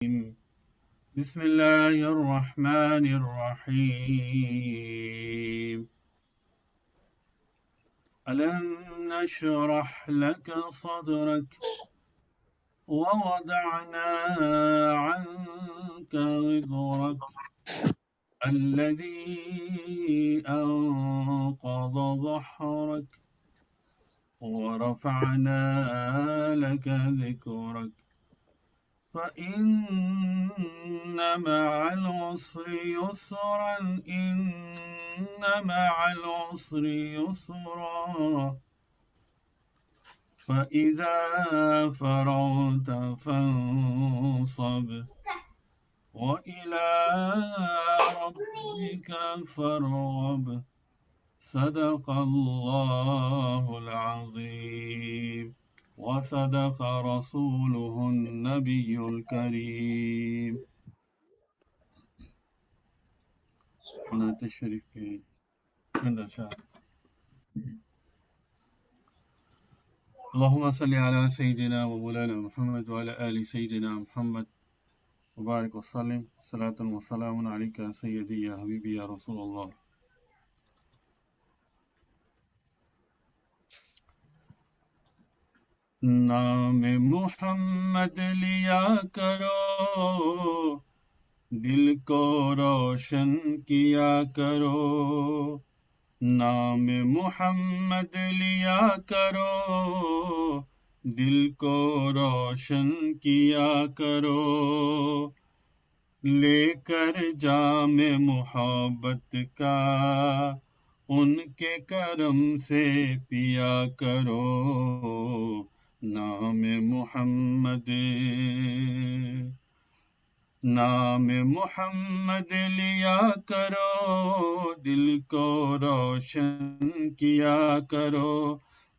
بسم الله الرحمن الرحيم. ألم نشرح لك صدرك ووضعنا عنك وزرك الذي أنقض ظهرك ورفعنا لك ذكرك فإن مع العسر يسرا إن مع العسر يسرا فإذا فرغت فانصب وإلى ربك فارغب. صدق الله العظيم وصدق رسوله النبي الكريم. تشریف کی اللهم صل على سيدنا ومولانا محمد وعلى آل سيدنا محمد وبارك وسلم. صلاة وسلام عليك يا سيدي يا حبيبي يا رسول الله. نام محمد لیا کرو دل کو روشن کیا کرو. نام محمد لیا کرو دل کو روشن کیا کرو. لے کر جام محبت کا ان کے کرم سے پیا کرو. نام محمد نام محمد لیا کرو دل کو روشن کیا کرو.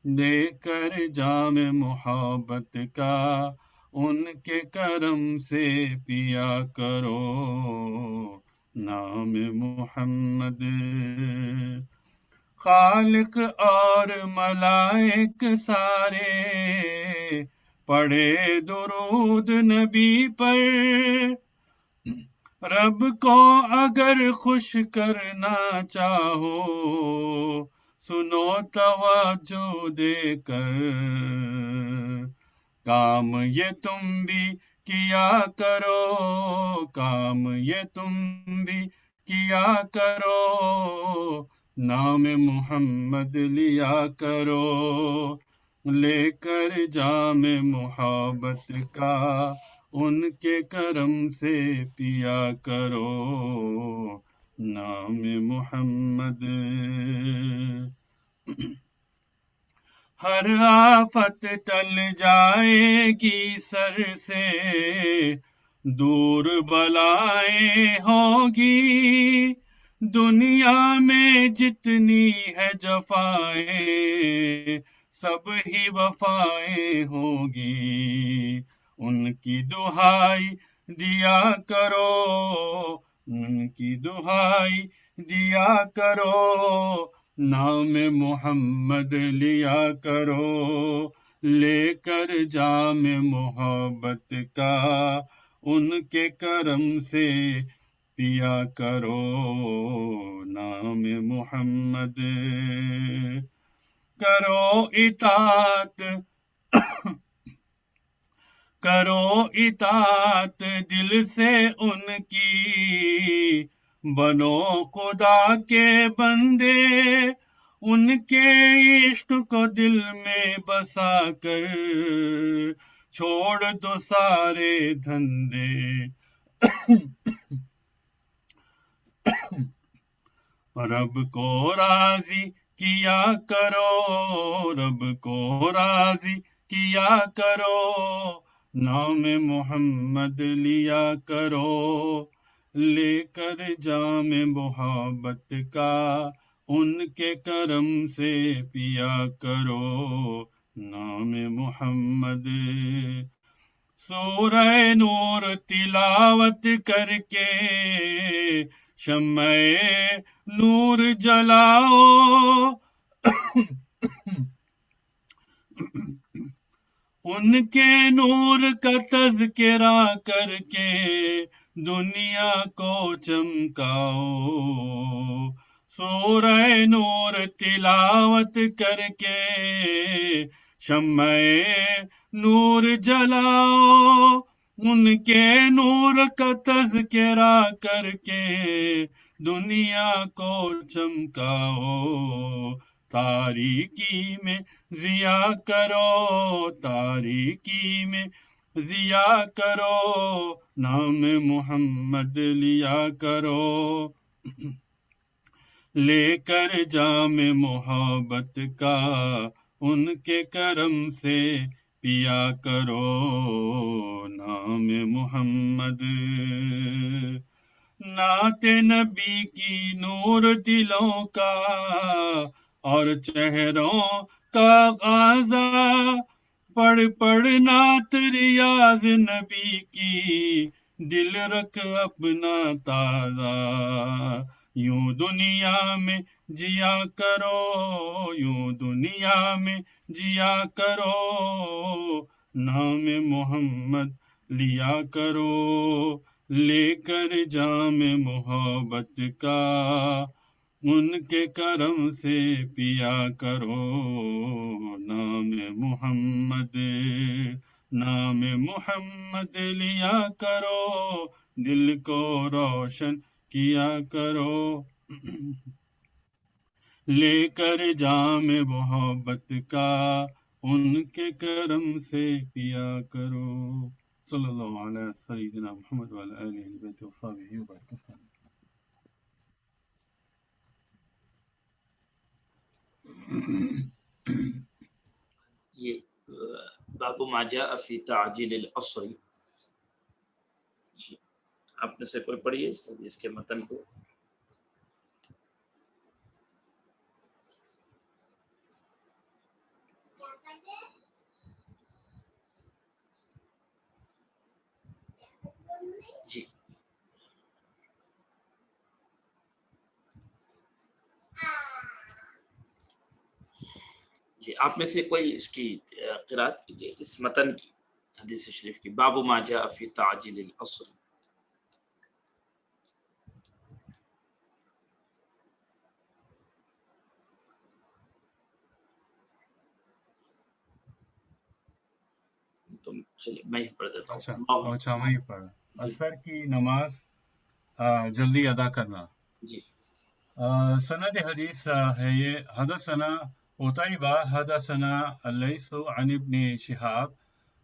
دے کر جام محبت کا ان کے کرم سے پیا کرو. نام محمد خالق اور ملائک سارے پڑھے درود نبی پر. رب کو اگر خوش کرنا چاہو سنو توجہ دے کر. کام یہ تم بھی کیا کرو کام یہ تم بھی کیا کرو. نام محمد لیا کرو لے کر جام محبت کا ان کے کرم سے پیا کرو. نام محمد ہر آفت ٹل جائے گی سر سے دور بلائیں ہوگی. دنیا میں جتنی ہے جفائیں سب ہی وفائیں ہوگی. ان کی دہائی دیا کرو ان کی دہائی دیا کرو. نام محمد لیا کرو لے کر جام محبت کا ان کے کرم سے پیا کرو. نام محمد کرو اطاعت کرو اطاعت دل سے ان کی. بنو خدا کے بندے ان کے عشق کو دل میں بسا کر. چھوڑ دو سارے دھندے رب کو راضی کیا کرو رب کو راضی کیا کرو. نام محمد لیا کرو لے کر جام محبت کا ان کے کرم سے پیا کرو. نام محمد سورہ نور تلاوت کر کے شمع نور جلاؤ. ان کے نور کا تذکرہ کر کے دنیا کو چمکاؤ، سورہ نور تلاوت کر کے شمع نور جلاؤ، ان کے نور کا تذکرہ کر کے دنیا کو چمکاؤ، تاریکی میں ضیا کرو، تاریکی میں ضیا کرو، نام محمد لیا کرو، لے کر جام محبت کا ان کے کرم سے پیا کرو، نام محمد، نعت نبی کی نور دلوں کا اور چہروں کا غازہ، پڑھ پڑھ نعت ریاض نبی کی، دل رکھ اپنا تازہ، یوں دنیا میں جیا کرو، یوں دنیا میں جیا کرو، نام محمد لیا کرو، لے کر جام محبت کا ان کے کرم سے پیا کرو، نام محمد، نام محمد لیا کرو، دل کو روشن کیا کرو، لے کر جام محبت کا ان کے کرم سے پیا کرو، صلی اللہ علیہ سیدنا محمد وعلی آلہ بیت وصحبہ وبارک وسلم۔ یہ باب ما جاء فی تعجیل العصر، جی آپ نے سے کوئی پڑھی ہے اس کے متن کو؟ جی جی آپ میں سے کوئی اس کی قرات کیجیے، اس متن کی، حدیث شریف کی، باب ما جاء فی تعجیل العصر۔ تم چلیے میں ہی پڑھ دیتا ہوں۔ اچھا میں ہی پڑھ، عصر کی نماز جلدی ادا کرنا۔ جی سند حدیث ہے یہ، حدثنا قتيبة حدثنا الليث عن ابن شهاب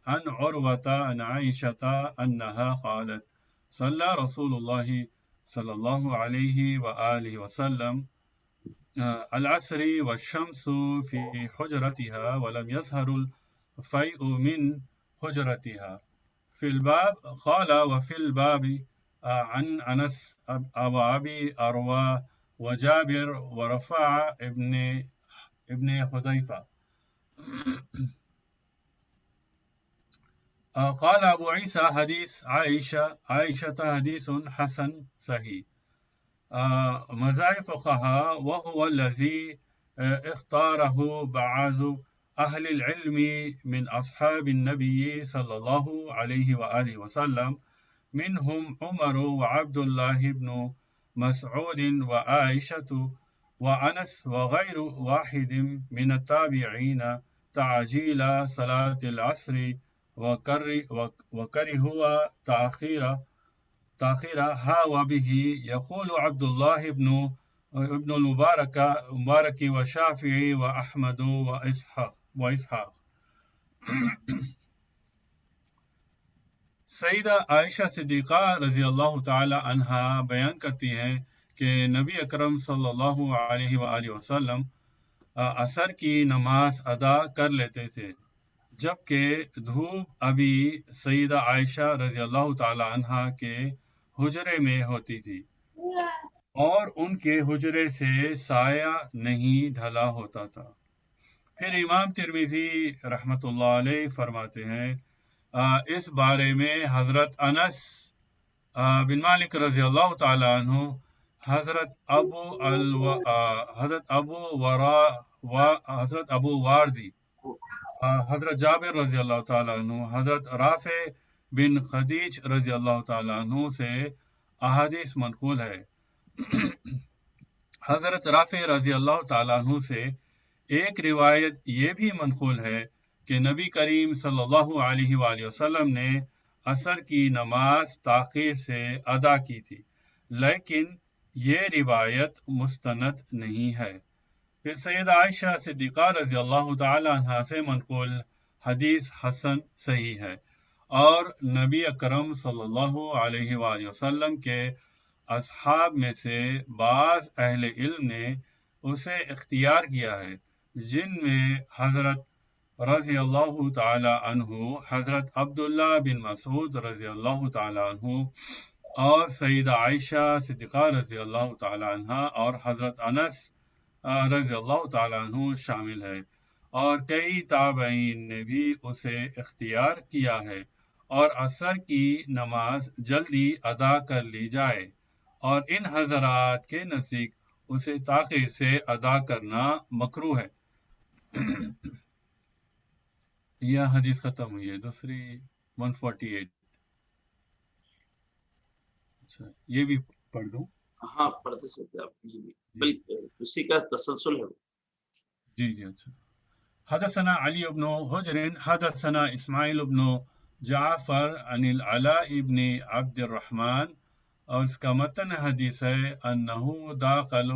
عن عروة عن عائشة أنها قالت صلى رسول الله صلى الله عليه وآله وسلم العصر والشمس في حجرتها ولم يظهر الفيء من حجرتها، في الباب قال وفي الباب عن أنس وأبي أروى وجابر ورفاع ابن حذيفة. قال أبو عيسى حديث عائشة حديث حسن صحيح. مذاهب فقهاء وهو الذي اختاره بعض أهل العلم من أصحاب النبي صلى الله عليه وآله وسلم، منهم عمر وعبد الله بن مسعود وعائشة وأنس وغير واحد من التابعين تعجيل صلاة العصر وكرهوا تأخيرها، وبه يقول عبد الله ابن المبارك وشافعي وأحمد وإسحاق. سیدہ عائشہ صدیقہ رضی اللہ تعالی عنہا بیان کرتی ہیں کہ نبی اکرم صلی اللہ علیہ وآلہ وسلم عصر کی نماز ادا کر لیتے تھے جبکہ دھوپ ابھی سیدہ عائشہ رضی اللہ تعالی عنہا کے حجرے میں ہوتی تھی اور ان کے حجرے سے سایہ نہیں ڈھلا ہوتا تھا۔ پھر امام ترمذی رحمۃ اللہ علیہ فرماتے ہیں اس بارے میں حضرت انس بن مالک رضی اللہ تعالیٰ عنہ، حضرت ابو واردی حضرت جابر رضی اللہ تعالیٰ عنہ، حضرت رافع بن خدیج رضی اللہ تعالیٰ عنہ سے احادیث منقول ہے۔ حضرت رافع رضی اللہ تعالیٰ عنہ سے ایک روایت یہ بھی منقول ہے کہ نبی کریم صلی اللہ علیہ وآلہ وسلم نے عصر کی نماز تاخیر سے ادا کی تھی، لیکن یہ روایت مستند نہیں ہے۔ پھر سید عائشہ صدیقہ رضی اللہ تعالی عنہ سے منقول حدیث حسن صحیح ہے، اور نبی اکرم صلی اللہ علیہ وآلہ وسلم کے اصحاب میں سے بعض اہل علم نے اسے اختیار کیا ہے، جن میں حضرت رضی اللہ تعالی عنہ، حضرت عبداللہ بن مسعود رضی اللہ تعالی عنہ، اور سیدہ عائشہ صدیقہ رضی اللہ تعالی عنہ، اور حضرت انس رضی اللہ تعالیٰ عنہ شامل ہے، اور کئی تابعین نے بھی اسے اختیار کیا ہے، اور عصر کی نماز جلدی ادا کر لی جائے، اور ان حضرات کے نزدیک اسے تاخیر سے ادا کرنا مکروہ ہے۔ یہ حدیث ختم ہوئی ہے، دوسری 148۔ اچھا، یہ بھی پڑھ دوں؟ ہاں پڑھتے سکتے آپ، یہ بھی بلکہ اسی کا تسلسل ہے۔ جی اچھا۔ حدثنا علی بن حجر حدثنا اسماعیل بن جعفر عن العلاء بن عبد الرحمن، اور اس کا متن حدیث ہے انہو داخل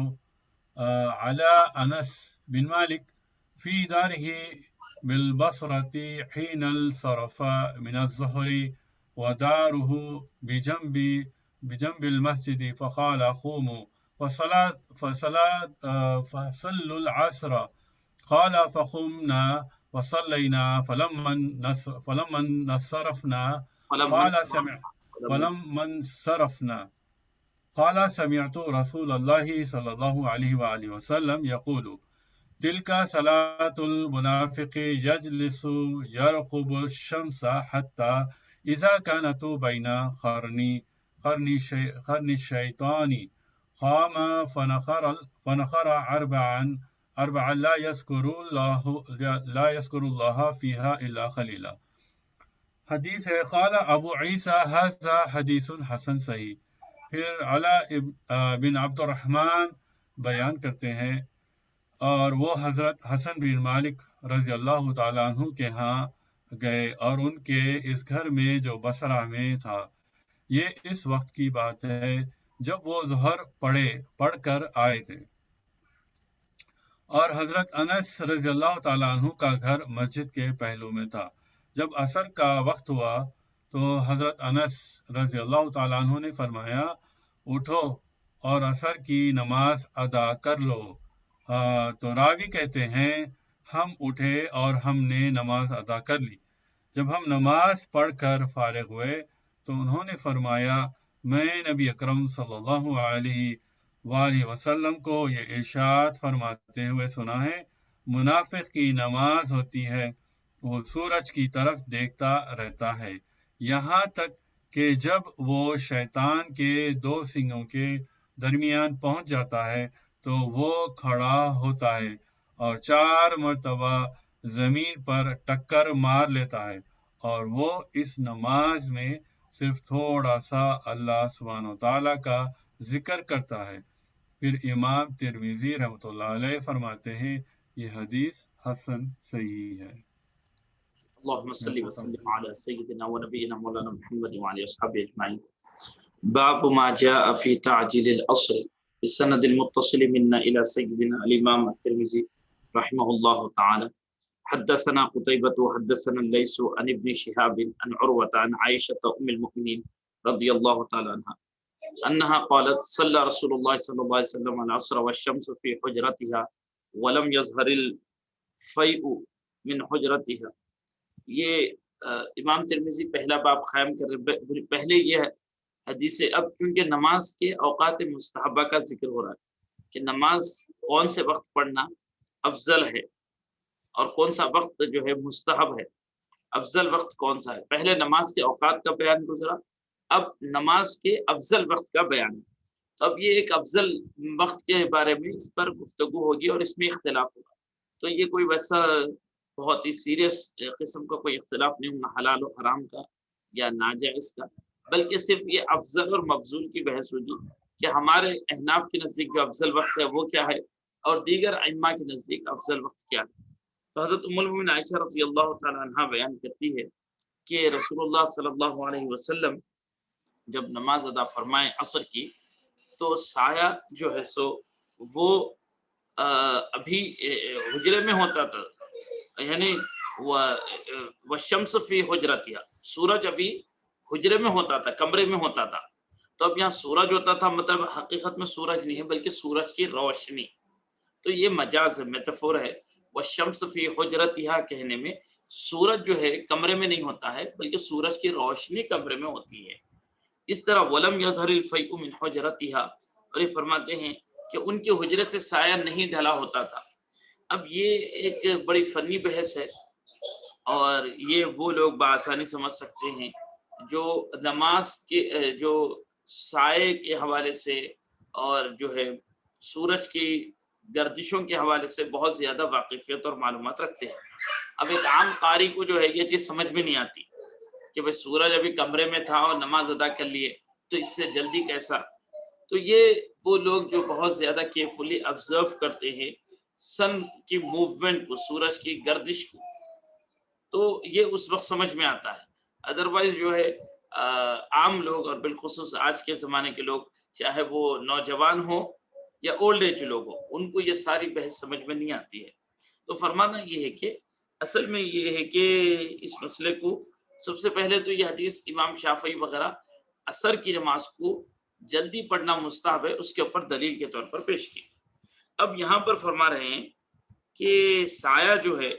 علی انس بن مالک فی دارہ بالبصرة حین انصرف من الظہر ودارہ بجنب المسجد فقال قوموا فصلوا العصر، قال فقمنا وصلينا فلما انصرفنا قال سمعت رسول الله صلى الله عليه وآله وسلم يقول تلك صلاة المنافق يجلس يرقب الشمس حتى إذا كانت بين قرن الشيطان قام فنخر أربعا لا يذكر الله فيها إلا خليلا۔ حدیث ہے قال ابو عیسیٰ ھذا حدیث حسن صحیح۔ پھر علی بن عبد الرحمن بیان کرتے ہیں، اور وہ حضرت حسن بن مالک رضی اللہ تعالیٰ عنہ کے ہاں گئے، اور ان کے اس گھر میں جو بصرہ میں تھا۔ یہ اس وقت کی بات ہے جب وہ ظہر پڑھ کر آئے تھے، اور حضرت انس رضی اللہ تعالیٰ عنہ کا گھر مسجد کے پہلو میں تھا۔ جب عصر کا وقت ہوا تو حضرت انس رضی اللہ تعالیٰ عنہ نے فرمایا اٹھو اور عصر کی نماز ادا کر لو۔ تو راوی کہتے ہیں ہم اٹھے اور ہم نے نماز ادا کر لی۔ جب ہم نماز پڑھ کر فارغ ہوئے تو انہوں نے فرمایا میں نبی اکرم صلی اللہ علیہ وآلہ وسلم کو یہ ارشاد فرماتے ہوئے سنا ہے، منافق کی نماز ہوتی ہے وہ سورج کی طرف دیکھتا رہتا ہے یہاں تک کہ جب وہ شیطان کے دو سنگوں کے درمیان پہنچ جاتا ہے تو وہ کھڑا ہوتا ہے اور 4 مرتبہ زمین پر ٹکر مار لیتا ہے، اور وہ اس نماز میں صرف تھوڑا سا اللہ سبحانہ وتعالیٰ کا ذکر کرتا ہے۔ پھر امام ترمذی رحمۃ اللہ علیہ فرماتے ہیں یہ حدیث حسن صحیح ہے۔ اللهم صل وسلم على سيدنا ونبينا مولانا محمد وعلى اصحابه اجمعين۔ باب ما جاء في تعجيل العصر بالسند المتصل منا الى سيدنا الامام الترمذي رحمه الله تعالى۔ حدثنا قتيبة وحدثنا الليث عن ابن شهاب عن عروة عن عائشة ام المؤمنين رضي الله تعالى عنها انها قالت صلى رسول الله صلى الله عليه وسلم العصر والشمس في حجرتها ولم يظهر الفيء من حجرتها۔ یہ امام ترمذی پہلا باب قائم کر رہے، پہلے یہ حدیث، اب چونکہ نماز کے اوقات مستحبہ کا ذکر ہو رہا ہے کہ نماز کون سے وقت پڑھنا افضل ہے اور کون سا وقت جو ہے مستحب ہے، افضل وقت کون سا ہے۔ پہلے نماز کے اوقات کا بیان گزرا، اب نماز کے افضل وقت کا بیان ہے۔ تو اب یہ ایک افضل وقت کے بارے میں اس پر گفتگو ہوگی اور اس میں اختلاف ہوگا۔ تو یہ کوئی ویسا بہت ہی سیریس قسم کا کوئی اختلاف نہیں ہوگا حلال و حرام کا یا ناجائز کا، بلکہ صرف یہ افضل اور مفضول کی بحث ہوگی کہ ہمارے احناف کے نزدیک جو افضل وقت ہے وہ کیا ہے، اور دیگر ائمہ کے نزدیک افضل وقت کیا ہے۔ تو حضرت ام المؤمنین عائشہ رضی اللہ تعالی عنہا بیان کرتی ہے کہ رسول اللہ صلی اللہ علیہ وسلم جب نماز ادا فرمائے عصر کی تو سایہ جو ہے سو وہ ابھی حجرے میں ہوتا تھا، یعنی وَالشَّمْسُ فِي حُجْرَتِهَا، سورج ابھی حجرے میں ہوتا تھا، کمرے میں ہوتا تھا۔ تو اب یہاں سورج ہوتا تھا مطلب حقیقت میں سورج نہیں ہے بلکہ سورج کی روشنی، تو یہ مجاز ہے، میٹافور ہے۔ وَالشَّمْسُ فِي حُجْرَتِهَا کہنے میں سورج جو ہے کمرے میں نہیں ہوتا ہے بلکہ سورج کی روشنی کمرے میں ہوتی ہے۔ اس طرح وَلَمْ يَظْهَرِ الْفَيْءُ مِنْ حُجْرَتِهَا، اور یہ فرماتے ہیں کہ ان کے حجرے سے سایہ نہیں ڈھلا ہوتا تھا۔ اب یہ ایک بڑی فنی بحث ہے اور یہ وہ لوگ بآسانی سمجھ سکتے ہیں جو نماز کے جو سائے کے حوالے سے اور جو ہے سورج کی گردشوں کے حوالے سے بہت زیادہ واقفیت اور معلومات رکھتے ہیں۔ اب ایک عام قاری کو جو ہے یہ چیز سمجھ میں نہیں آتی کہ بھئی سورج ابھی کمرے میں تھا اور نماز ادا کر لیے تو اس سے جلدی کیسا۔ تو یہ وہ لوگ جو بہت زیادہ کیئرفلی آبزرو کرتے ہیں سن کی موومنٹ کو، سورج کی گردش کو، تو یہ اس وقت سمجھ میں آتا ہے۔ ادروائز جو ہے عام لوگ اور بالخصوص آج کے زمانے کے لوگ، چاہے وہ نوجوان ہو یا اولڈ ایج لوگ ہو، ان کو یہ ساری بحث سمجھ میں نہیں آتی ہے۔ تو فرمانا یہ ہے کہ اصل میں یہ ہے کہ اس مسئلے کو سب سے پہلے تو یہ حدیث امام شافعی وغیرہ عصر کی نماز کو جلدی پڑھنا مستحب ہے اس کے اوپر دلیل کے طور پر پیش کی۔ اب یہاں پر فرما رہے ہیں کہ سایہ جو ہے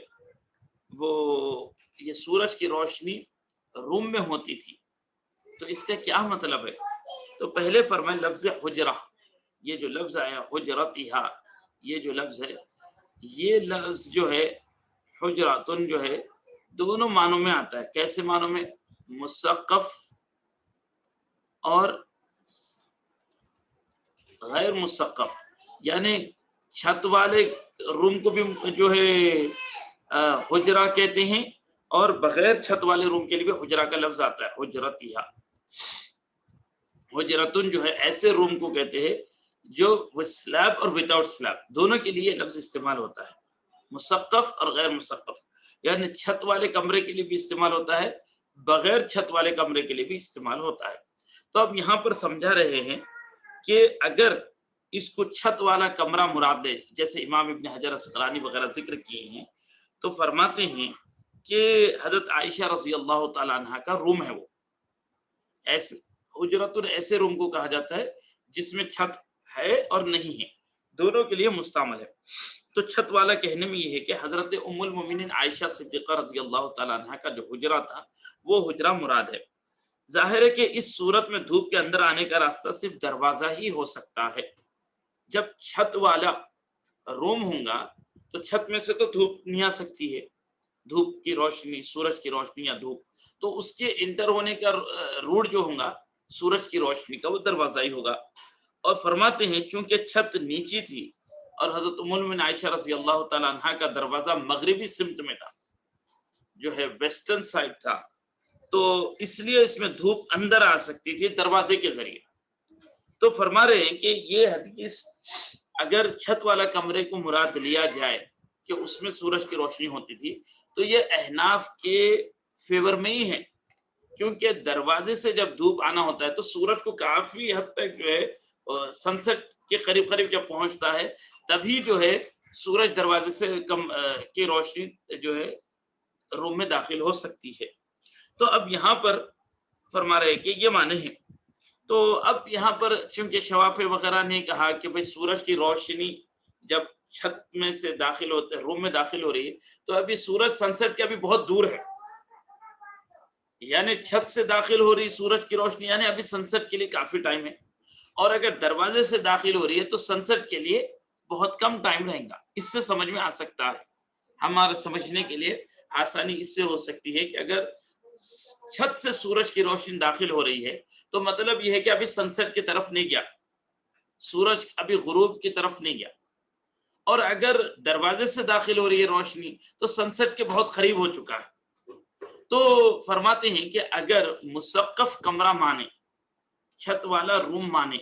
وہ یہ سورج کی روشنی روم میں ہوتی تھی، تو اس کا کیا مطلب ہے؟ تو پہلے فرمائے لفظ حجرہ، یہ جو لفظ آیا حجرتہا، یہ جو لفظ ہے، یہ لفظ جو ہے حجراتن جو ہے دونوں معنوں میں آتا ہے۔ کیسے معنوں میں؟ مسقف اور غیر مسقف، یعنی چھت والے روم کو بھی جو ہے حجرہ کہتے ہیں اور بغیر چھت والے روم کے لیے بھی حجرہ کا لفظ آتا ہے، حجرتہا۔ حجرتن جو ہے ایسے روم کو کہتے ہیں جو سلیب اور وداؤٹ سلیب دونوں کے لیے لفظ استعمال ہوتا ہے، مسقف اور غیر مسقف، یعنی چھت والے کمرے کے لیے بھی استعمال ہوتا ہے، بغیر چھت والے کمرے کے لیے بھی استعمال ہوتا ہے۔ تو اب یہاں پر سمجھا رہے ہیں کہ اگر اس کو چھت والا کمرہ مراد لے، جیسے امام ابن حجر اسقلانی وغیرہ ذکر کیے ہیں، تو فرماتے ہیں کہ حضرت عائشہ رضی اللہ تعالی عنہ کا روم ہے، وہ ایسے حجرتن ایسے روم کو کہا جاتا ہے جس میں چھت ہے اور نہیں ہے، دونوں کے لیے مستعمل ہے۔ تو چھت والا کہنے میں یہ ہے کہ حضرت ام المؤمنین عائشہ صدیقہ رضی اللہ تعالی عنہ کا جو حجرہ تھا وہ حجرہ مراد ہے۔ ظاہر ہے کہ اس صورت میں دھوپ کے اندر آنے کا راستہ صرف دروازہ ہی ہو سکتا ہے۔ جب چھت والا روم ہوگا تو چھت میں سے تو دھوپ نہیں آ سکتی ہے، دھوپ کی روشنی، سورج کی روشنی یا دھوپ، تو اس کے انٹر ہونے کا روٹ جو ہوگا سورج کی روشنی کا وہ دروازہ ہی ہوگا۔ اور فرماتے ہیں چونکہ چھت نیچی تھی اور حضرت ام المؤمنین عائشہ رضی اللہ تعالی عنہ کا دروازہ مغربی سمت میں تھا، جو ہے ویسٹرن سائڈ تھا، تو اس لیے اس میں دھوپ اندر آ سکتی تھی دروازے کے ذریعے۔ تو فرما رہے ہیں کہ یہ حدیث اگر چھت والا کمرے کو مراد لیا جائے کہ اس میں سورج کی روشنی ہوتی تھی تو یہ احناف کے فیور میں ہی ہے، کیونکہ دروازے سے جب دھوپ آنا ہوتا ہے تو سورج کو کافی حد تک جو ہے سن سیٹ کے قریب قریب جب پہنچتا ہے تبھی جو ہے سورج دروازے سے کم کی روشنی جو ہے روم میں داخل ہو سکتی ہے۔ تو اب یہاں پر فرما رہے کہ یہ معنی ہے۔ تو اب یہاں پر چونکہ شوافع وغیرہ نے کہا کہ بھئی سورج کی روشنی جب چھت میں سے داخل ہوتے روم میں داخل ہو رہی ہے تو ابھی سورج سن سیٹ کے ابھی بہت دور ہے، یعنی چھت سے داخل ہو رہی سورج کی روشنی یعنی ابھی سن سیٹ کے لیے کافی ٹائم ہے، اور اگر دروازے سے داخل ہو رہی ہے تو سن سیٹ کے لیے بہت کم ٹائم رہے گا۔ اس سے سمجھ میں آ سکتا ہے، ہمارے سمجھنے کے لیے آسانی اس سے ہو سکتی ہے کہ اگر چھت سے سورج کی روشنی داخل ہو رہی ہے تو مطلب یہ ہے کہ ابھی سن سیٹ کی طرف نہیں گیا، سورج ابھی غروب کی طرف نہیں گیا، اور اگر دروازے سے داخل ہو رہی ہے روشنی تو سن سیٹ کے بہت قریب ہو چکا ہے. تو فرماتے ہیں کہ اگر مسقف کمرہ مانے، چھت والا روم مانے،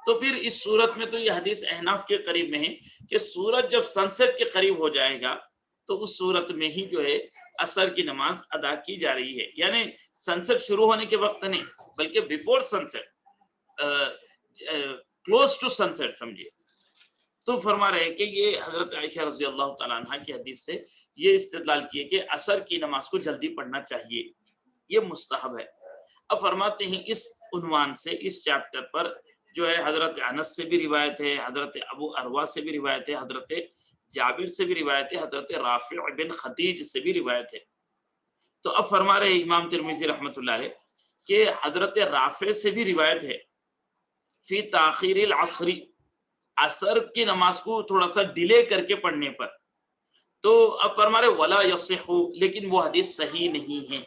تو پھر اس صورت میں تو یہ حدیث احناف کے قریب میں ہے کہ سورج جب سن سیٹ کے قریب ہو جائے گا تو اس صورت میں ہی جو ہے عصر کی نماز ادا کی جا رہی ہے. یعنی سن سیٹ شروع ہونے کے وقت نہیں بلکہ before sunset, close to sunset سمجھیے. تو فرما رہے ہیں کہ یہ حضرت عائشہ رضی اللہ تعالیٰ عنہ کی حدیث سے یہ استدلال کیے کہ عصر کی نماز کو جلدی پڑھنا چاہیے، یہ مستحب ہے. اب فرماتے ہیں اس عنوان سے اس چیپٹر پر جو ہے حضرت انس سے بھی روایت ہے، حضرت ابو اروا سے بھی روایت ہے، حضرت جابر سے بھی روایت ہے، حضرت رافع بن خدیج سے بھی روایت ہے. تو اب فرما رہے امام ترمذی رحمۃ اللہ علیہ کہ حضرت رافع سے بھی روایت ہے فی تاخیر العصر، عصر کی نماز کو تھوڑا سا ڈیلے کر کے پڑھنے پر. تو اب فرما رہے ولا یصح، لیکن وہ حدیث صحیح نہیں ہے.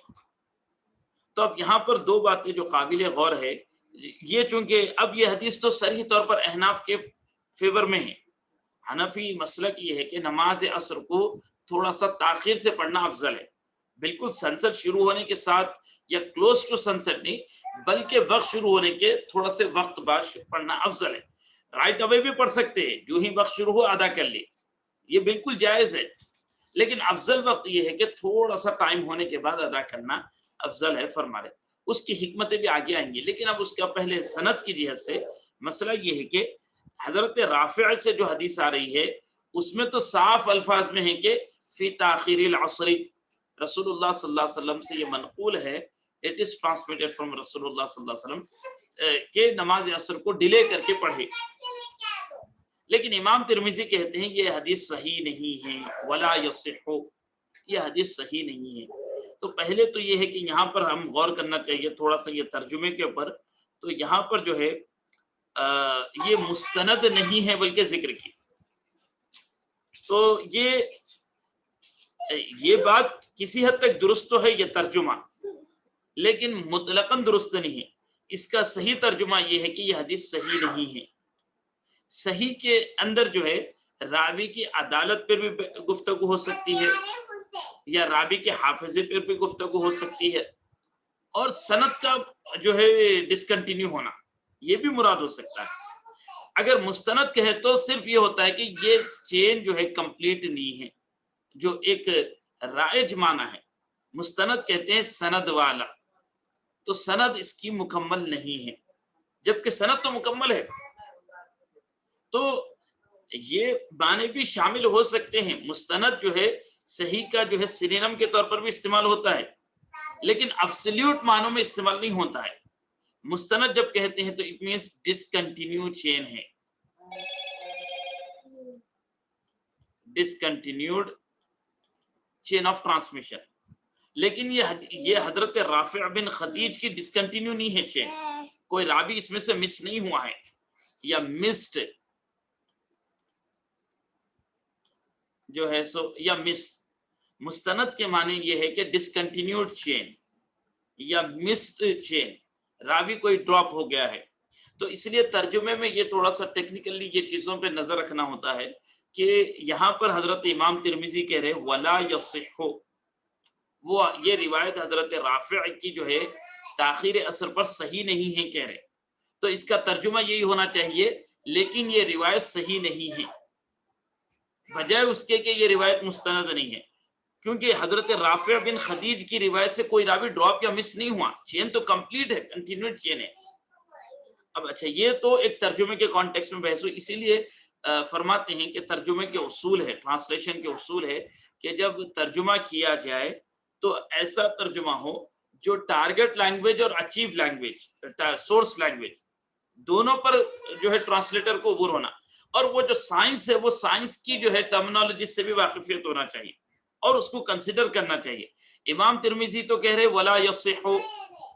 تو اب یہاں پر دو باتیں جو قابل غور ہے، یہ چونکہ اب یہ حدیث تو صریح طور پر احناف کے فیور میں ہے. حنفی مسلک یہ ہے کہ نماز عصر کو تھوڑا سا تاخیر سے پڑھنا افضل ہے. بالکل سنسٹ شروع ہونے کے ساتھ یا کلوز ٹو سنسٹ نہیں، بلکہ وقت شروع ہونے کے تھوڑا سے وقت بعد پڑھنا افضل ہے. رائٹ اوے بھی پڑھ سکتے ہیں، جو ہی وقت شروع ہو ادا کر لی، یہ بالکل جائز ہے. لیکن افضل وقت یہ ہے کہ تھوڑا سا ٹائم ہونے کے بعد ادا کرنا افضل ہے. فرما رہے اس کی حکمتیں بھی آگے آئیں گی، لیکن اب اس کا پہلے سند کی جہت سے مسئلہ یہ ہے کہ حضرت رافع سے جو حدیث آ رہی ہے اس میں تو صاف الفاظ میں ہے کہ فی تاخیر العصر، رسول اللہ صلی اللہ علیہ وسلم سے یہ منقول ہے، اٹ از ٹرانسمیٹڈ فرام رسول اللہ صلی اللہ علیہ وسلم کہ نماز عصر کو ڈیلے کر کے پڑھے. لیکن امام ترمذی کہتے ہیں یہ حدیث صحیح نہیں ہے، ولا یصح، یہ حدیث صحیح نہیں ہے. تو پہلے تو یہ ہے کہ یہاں پر ہم غور کرنا چاہیے تھوڑا سا یہ ترجمے کے اوپر. تو یہاں پر جو ہے یہ مستند نہیں ہے بلکہ ذکر کی. تو یہ بات کسی حد تک درست تو ہے یہ ترجمہ، لیکن مطلقاً درست نہیں ہے. اس کا صحیح ترجمہ یہ ہے کہ یہ حدیث صحیح نہیں ہے. صحیح کے اندر جو ہے راوی کی عدالت پر بھی گفتگو ہو سکتی ہے، یا راوی کے حافظے پر بھی گفتگو ہو سکتی ہے، اور سند کا جو ہے ڈسکنٹینیو ہونا یہ بھی مراد ہو سکتا ہے. اگر مستند کہے تو صرف یہ ہوتا ہے کہ یہ چین جو ہے کمپلیٹ نہیں ہے، جو ایک رائج معنی ہے. مستند کہتے ہیں سند والا، تو سند اس کی مکمل نہیں ہے، جبکہ سند تو مکمل ہے. تو یہ معنی بھی شامل ہو سکتے ہیں. مستند جو ہے صحیح کا جو ہے سینونیم کے طور پر بھی استعمال ہوتا ہے، لیکن ابسلیوٹ معنوں میں استعمال نہیں ہوتا ہے. مستند جب کہتے ہیں تو اٹ مینس ڈسکنٹینیو چین ہے، ڈسکنٹینیوڈ چین آف ٹرانسمیشن. لیکن یہ حضرت رافع بن خدیج کی ڈسکنٹینیو نہیں ہے چین، کوئی راوی اس میں سے مس نہیں ہوا ہے یا مسڈ جو ہے سو یا مس. مستند کے معنی یہ ہے کہ ڈسکنٹینیوڈ چین یا مسڈ چین، راوی کوئی ڈراپ ہو گیا ہے. تو اس لیے ترجمے میں یہ تھوڑا سا ٹیکنیکلی یہ چیزوں پہ نظر رکھنا ہوتا ہے کہ یہاں پر حضرت امام ترمذی کہہ رہے ولا یصح، وہ یہ روایت حضرت رافع کی جو ہے تاخیر عصر پر صحیح نہیں ہے کہہ رہے. تو اس کا ترجمہ یہی ہونا چاہیے لیکن یہ روایت صحیح نہیں ہے، بجائے اس کے کہ یہ روایت مستند نہیں ہے، کیونکہ حضرت رافع بن خدیج کی روایت سے کوئی راوی ڈراپ یا مس نہیں ہوا، چین تو کمپلیٹ ہے، کنٹینیوڈ چین ہے. اب اچھا یہ تو ایک ترجمے کے کانٹیکس میں بحث ہوئی. اسی لیے فرماتے ہیں کہ ترجمے کے اصول ہے، ٹرانسلیشن کے اصول ہے کہ جب ترجمہ کیا جائے تو ایسا ترجمہ ہو جو ٹارگٹ لینگویج اور اچیو لینگویج، سورس لینگویج دونوں پر جو ہے ٹرانسلیٹر کو عبور ہونا، اور وہ جو سائنس ہے وہ سائنس کی جو ہے ٹرمینالوجی سے بھی واقفیت ہونا چاہیے اور اس کو کنسیڈر کرنا چاہیے. امام ترمذی تو کہہ رہے ولا یصح،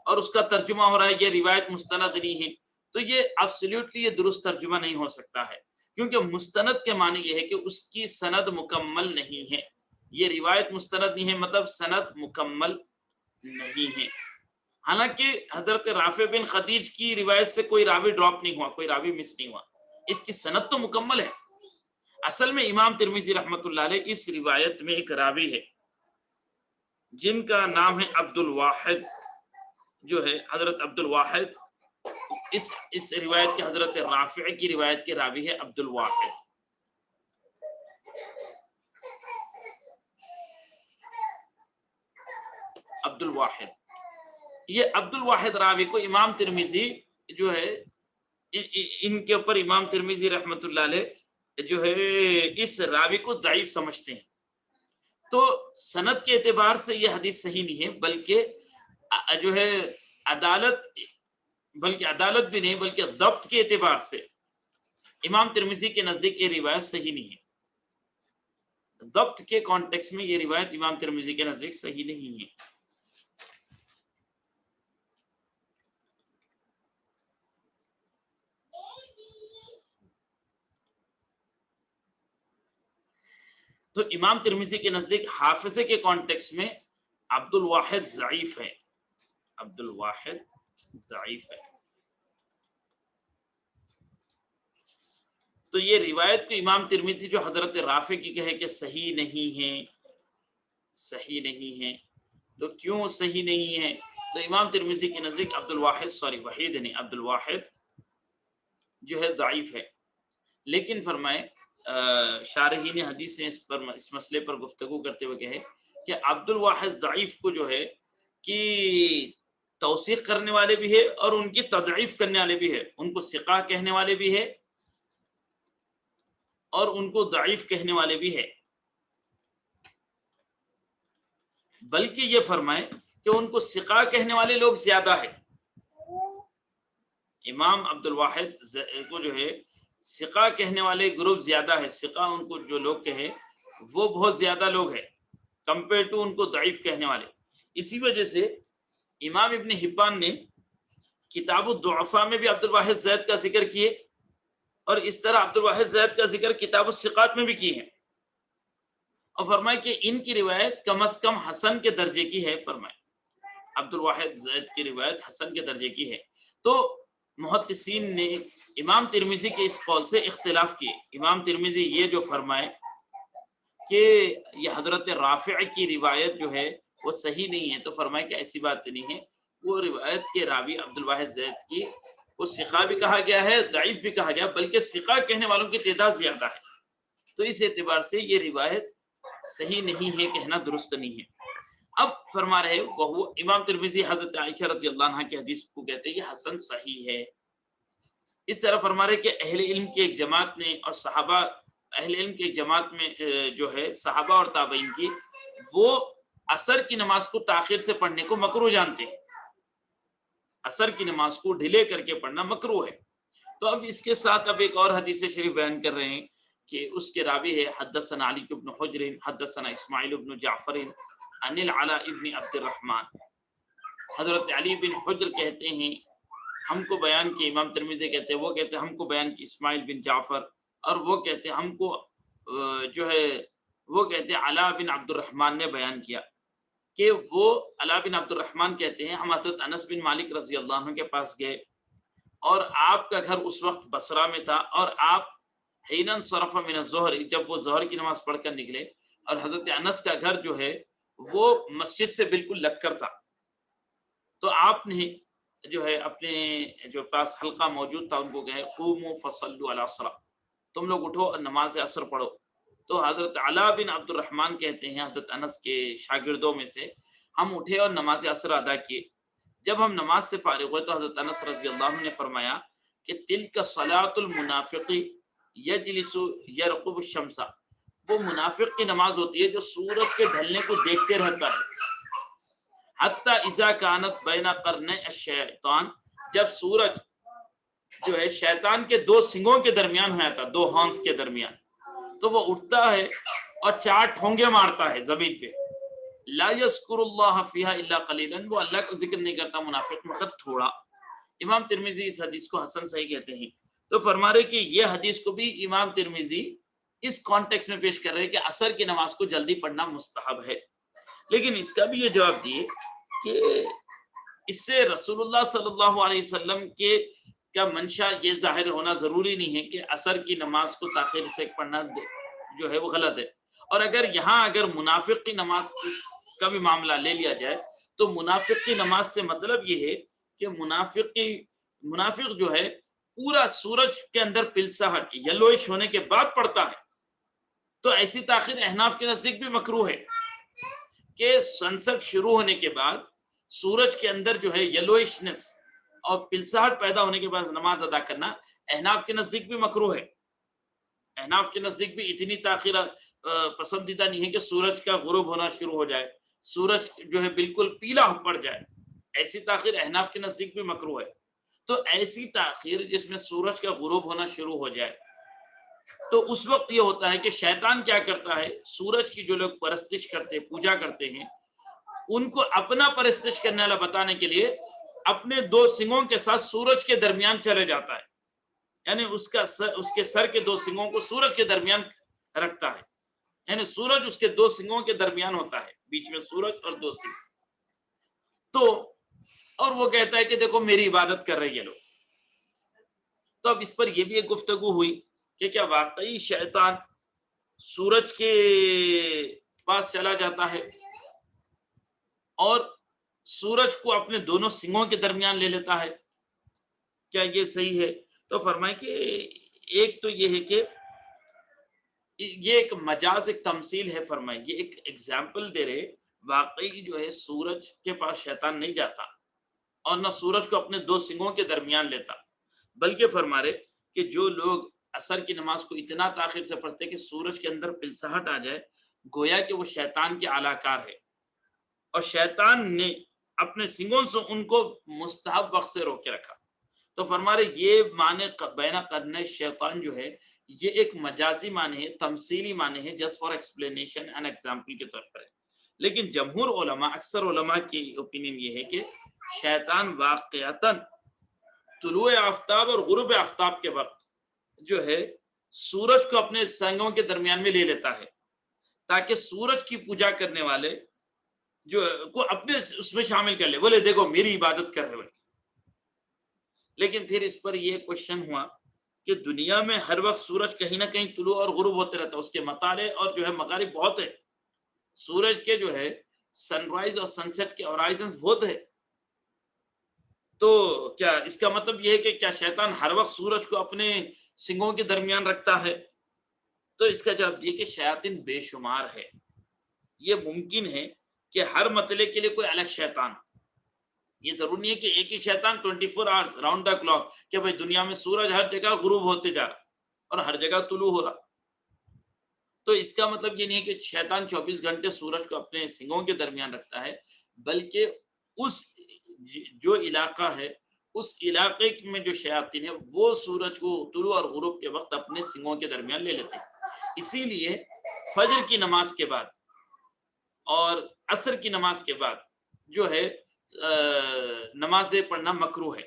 اور اس کا ترجمہ ہو رہا ہے یہ روایت مستند نہیں ہے. تو یہ ایبسلیوٹلی یہ درست ترجمہ نہیں ہو سکتا ہے، کیونکہ مستند کے معنی یہ ہے کہ اس کی سند مکمل نہیں ہے. یہ روایت مستند نہیں ہے مطلب سند مکمل نہیں ہے. حالانکہ حضرت رافع بن خدیج کی روایت سے کوئی راوی ڈراپ نہیں ہوا، کوئی راوی مس نہیں ہوا، اس کی سند تو مکمل ہے. اصل میں امام ترمذی رحمۃ اللہ علیہ اس روایت میں ایک راوی ہے جن کا نام ہے عبد الواحد، جو ہے حضرت عبد الواحد، اس روایت کے حضرت رافع کی روایت کے راوی ہے عبد الواحد۔ عبد الواحد، یہ عبد الواحد راوی کو امام ترمذی جو ہے ان کے اوپر امام ترمذی رحمۃ اللہ علیہ جو ہے اس راوی کو ضعیف سمجھتے ہیں۔ تو سند کے اعتبار سے یہ حدیث صحیح نہیں ہے، بلکہ جو ہے عدالت بھی نہیں بلکہ ضبط کے اعتبار سے امام ترمذی کے نزدیک یہ روایت صحیح نہیں ہے۔ ضبط کے کانٹیکس میں یہ روایت امام ترمذی کے نزدیک صحیح نہیں ہے۔ تو امام ترمذی کے نزدیک حافظے کے کانٹیکس میں عبد الواحد ضعیف ہے، عبد الواحد ضعیف ہے۔ تو یہ روایت کو امام ترمذی جو حضرت رافع کی کہے کہ صحیح نہیں ہے، صحیح نہیں ہے، تو کیوں صحیح نہیں ہے؟ تو امام ترمذی کے نزدیک عبد الواحد وحید نہیں، عبد الواحد جو ہے ضعیف ہے۔ لیکن فرمائے شارحین حدیث نے اس مسئلے پر گفتگو کرتے ہوئے کہے کہ عبد الواحد ضعیف کو جو ہے کہ توثیق کرنے والے بھی ہے اور ان کی تضعیف کرنے والے بھی ہے، ان کو ثقہ کہنے والے بھی ہے اور ان کو ضعیف کہنے والے بھی ہے۔ بلکہ یہ فرمائے کہ ان کو ثقہ کہنے والے لوگ زیادہ ہے۔ امام عبد الواحد کو جو ہے ثقہ کہنے والے گروپ زیادہ ہے، ثقہ ان کو جو لوگ کہے وہ بہت زیادہ لوگ ہیں کمپیئر ٹو ان کو ضعیف کہنے والے۔ اسی وجہ سے امام ابن حبان نے کتاب الضعفاء میں بھی عبد الواحد زید کا ذکر کیے، اور اس طرح عبد الواحد زید کا ذکر کتاب الثقات میں بھی کی ہے، اور فرمائے کہ ان کی روایت کم از کم حسن کے درجے کی ہے۔ فرمائے عبد الواحد زید کی روایت حسن کے درجے کی ہے۔ تو محدثین نے امام ترمذی کے اس قول سے اختلاف کیے۔ امام ترمذی یہ جو فرمائے کہ یہ حضرت رافع کی روایت جو ہے وہ صحیح نہیں ہے، تو فرمائے کہ ایسی بات نہیں ہے، وہ روایت کے راوی عبد الواحد زید کی وہ ثقہ بھی کہا گیا ہے، ضعیف بھی کہا گیا، بلکہ ثقہ کہنے والوں کی تعداد زیادہ ہے۔ تو اس اعتبار سے یہ روایت صحیح نہیں ہے کہنا درست نہیں ہے۔ اب فرما رہے وہ امام ترمذی حضرت عائشہ رضی اللہ عنہ کی حدیث کو کہتے ہیں یہ حسن صحیح ہے۔ اس طرح فرما رہے کہ اہل علم کی ایک جماعت نے اور صحابہ، اہل علم کی ایک جماعت میں جو ہے صحابہ اور تابعین کی، وہ عصر کی نماز کو تاخیر سے پڑھنے کو مکروہ جانتے ہیں، عصر کی نماز کو ڈھیلے کر کے پڑھنا مکروہ ہے۔ تو اب اس کے ساتھ اب ایک اور حدیث شریف بیان کر رہے ہیں کہ اس کے راوی ہے حدثنا علی بن حجر حدثنا اسماعیل بن جعفر عن العلاء ابن عبد الرحمن۔ حضرت علی بن حجر کہتے ہیں ہم کو بیان کی، امام ترمذی کہتے ہیں، وہ کہتے ہیں ہم کو بیان کی اسماعیل بن جعفر، اور وہ کہتے ہیں ہم کو جو ہے وہ کہتے ہیں علاء بن عبد الرحمن نے بیان کیا کہ وہ علاء بن عبد الرحمن کہتے ہیں ہم حضرت انس بن مالک رضی اللہ عنہ کے پاس گئے، اور آپ کا گھر اس وقت بصرہ میں تھا، اور آپ حین انصرف من الظہر، جب وہ ظہر کی نماز پڑھ کر نکلے، اور حضرت انس کا گھر جو ہے وہ مسجد سے بالکل لگ کر تھا، تو آپ نے جو ہے اپنے جو پاس حلقہ موجود تھا ان کو کہے قوموا فصلوا علی الصلاۃ، تم لوگ اٹھو اور نماز عصر پڑھو۔ تو حضرت علاء بن عبد الرحمن کہتے ہیں حضرت انس کے شاگردوں میں سے ہم اٹھے اور نماز عصر ادا کیے۔ جب ہم نماز سے فارغ ہوئے تو حضرت انس رضی اللہ عنہ نے فرمایا کہ تلک صلاۃ المنافق یجلس یرقب الشمس، وہ منافق کی نماز ہوتی ہے جو سورج کے ڈھلنے کو دیکھتے رہتا ہے، حتی اذا کانت بین قرنی الشیطان، جب سورج جو ہے شیطان کے دو سنگوں کے درمیان ہوا تھا، دو ہارنز کے درمیان، تو وہ اٹھتا ہے اور چار ٹھونگے مارتا ہے زمین پہ، لا یذکر اللہ فیہا الا قلیلا، وہ اللہ کا ذکر نہیں کرتا منافق مگر تھوڑا۔ امام ترمذی اس حدیث کو حسن صحیح کہتے ہیں۔ تو فرما رہے کہ یہ حدیث کو بھی امام ترمذی اس کانٹیکس میں پیش کر رہے کہ عصر کی نماز کو جلدی پڑھنا مستحب ہے، لیکن اس کا بھی یہ جواب دیے کہ اس سے رسول اللہ صلی اللہ علیہ وسلم کے کا منشا یہ ظاہر ہونا ضروری نہیں ہے کہ عصر کی نماز کو تاخیر سے پڑھنا جو ہے وہ غلط ہے. اور اگر منافق کی نماز کا بھی معاملہ لے لیا جائے تو منافق کی نماز سے مطلب یہ ہے کہ منافق جو ہے پورا سورج کے اندر پلساہٹ یلوئش ہونے کے بعد پڑتا ہے، تو ایسی تاخیر احناف کے نزدیک بھی مکروہ ہے کہ سنسٹ شروع ہونے کے بعد سورج کے اندر جو ہے یلوئشنس اور پلساہٹ پیدا ہونے کے بعد نماز ادا کرنا احناف کے نزدیک بھی مکروہ ہے. احناف کے نزدیک بھی اتنی تاخیر پسندیدہ نہیں ہے کہ سورج کا غروب ہونا شروع ہو جائے، سورج جو ہے بالکل پیلا پڑ جائے، ایسی تاخیر احناف کے نزدیک بھی مکروہ ہے. تو ایسی تاخیر جس میں سورج کا غروب ہونا شروع ہو جائے تو اس وقت یہ ہوتا ہے کہ شیطان کیا کرتا ہے، سورج کی جو لوگ پرستش کرتے پوجا کرتے ہیں ان کو اپنا پرستش کرنے والا بتانے کے لیے اپنے دو سنگوں کے ساتھ سورج کے درمیان چلے جاتا ہے، یعنی اس کے سر کے دو سنگوں کو سورج کے درمیان رکھتا ہے، یعنی سورج اس کے دو سنگوں کے درمیان ہوتا ہے، بیچ میں سورج اور دو سنگ. تو اور وہ کہتا ہے کہ دیکھو میری عبادت کر رہے یہ لوگ. تو اب اس پر یہ بھی ایک گفتگو ہوئی کہ کیا واقعی شیطان سورج کے پاس چلا جاتا ہے اور سورج کو اپنے دونوں سنگوں کے درمیان لے لیتا ہے، کیا یہ صحیح ہے؟ تو فرمائیں کہ ایک تو یہ ہے کہ یہ ایک مجاز، ایک تمثیل ہے. فرمائیں یہ ایک ایگزامپل دے رہے، واقعی جو ہے سورج کے پاس شیطان نہیں جاتا اور نہ سورج کو اپنے دو سنگوں کے درمیان لیتا، بلکہ فرما رہے کہ جو لوگ عصر کی نماز کو اتنا تاخیر سے پڑھتے کہ سورج کے اندر پلساہٹ آ جائے، گویا کہ وہ شیطان کے اعلیٰ ہے اور شیطان نے اپنے سنگوں سے ان کو مستحب وقت سے روک کے رکھا. تو فرما رہے یہ معنی بینا کرنے شیطان جو ہے یہ ایک مجازی معنی ہے، تمثیلی معنی ہے، just for explanation and example کے طور پر ہے. لیکن جمہور علماء، اکثر علماء کی اوپینین یہ ہے کہ شیطان واقعتاً طلوع آفتاب اور غروب آفتاب کے وقت جو ہے سورج کو اپنے سنگوں کے درمیان میں لے لیتا ہے تاکہ سورج کی پوجا کرنے والے جو کو اپنے اس میں شامل کر لے، بولے دیکھو میری عبادت کر رہے ہو. لیکن پھر اس پر یہ کوشچن ہوا کہ دنیا میں ہر وقت سورج کہیں نہ کہیں طلوع اور غروب ہوتے رہتا ہے، اس کے مطالع اور جو ہے مغارب بہت ہے، سورج کے جو ہے سن رائز اور سن سیٹ کے ہورائزنز بہت ہے. تو کیا اس کا مطلب یہ ہے کہ کیا شیطان ہر وقت سورج کو اپنے سنگوں کے درمیان رکھتا ہے؟ تو اس کا جواب یہ کہ شیاطین بے شمار ہے. یہ ممکن ہے کہ ہر مطلع کے لیے کوئی الگ شیطان، یہ ضروری نہیں ہے کہ ایک ہی شیطان 24 آورز راؤنڈ دا کلاک کہ بھائی دنیا میں سورج ہر جگہ غروب ہوتے جا رہا اور ہر جگہ طلوع ہو رہا. تو اس کا مطلب یہ نہیں ہے کہ شیطان 24 گھنٹے سورج کو اپنے سنگوں کے درمیان رکھتا ہے، بلکہ اس جو علاقہ ہے اس علاقے میں جو شیاطین ہے وہ سورج کو طلوع اور غروب کے وقت اپنے سنگوں کے درمیان لے لیتے ہیں. اسی لیے فجر کی نماز کے بعد اور عصر کی نماز کے بعد جو ہے نمازیں پڑھنا مکروہ ہے.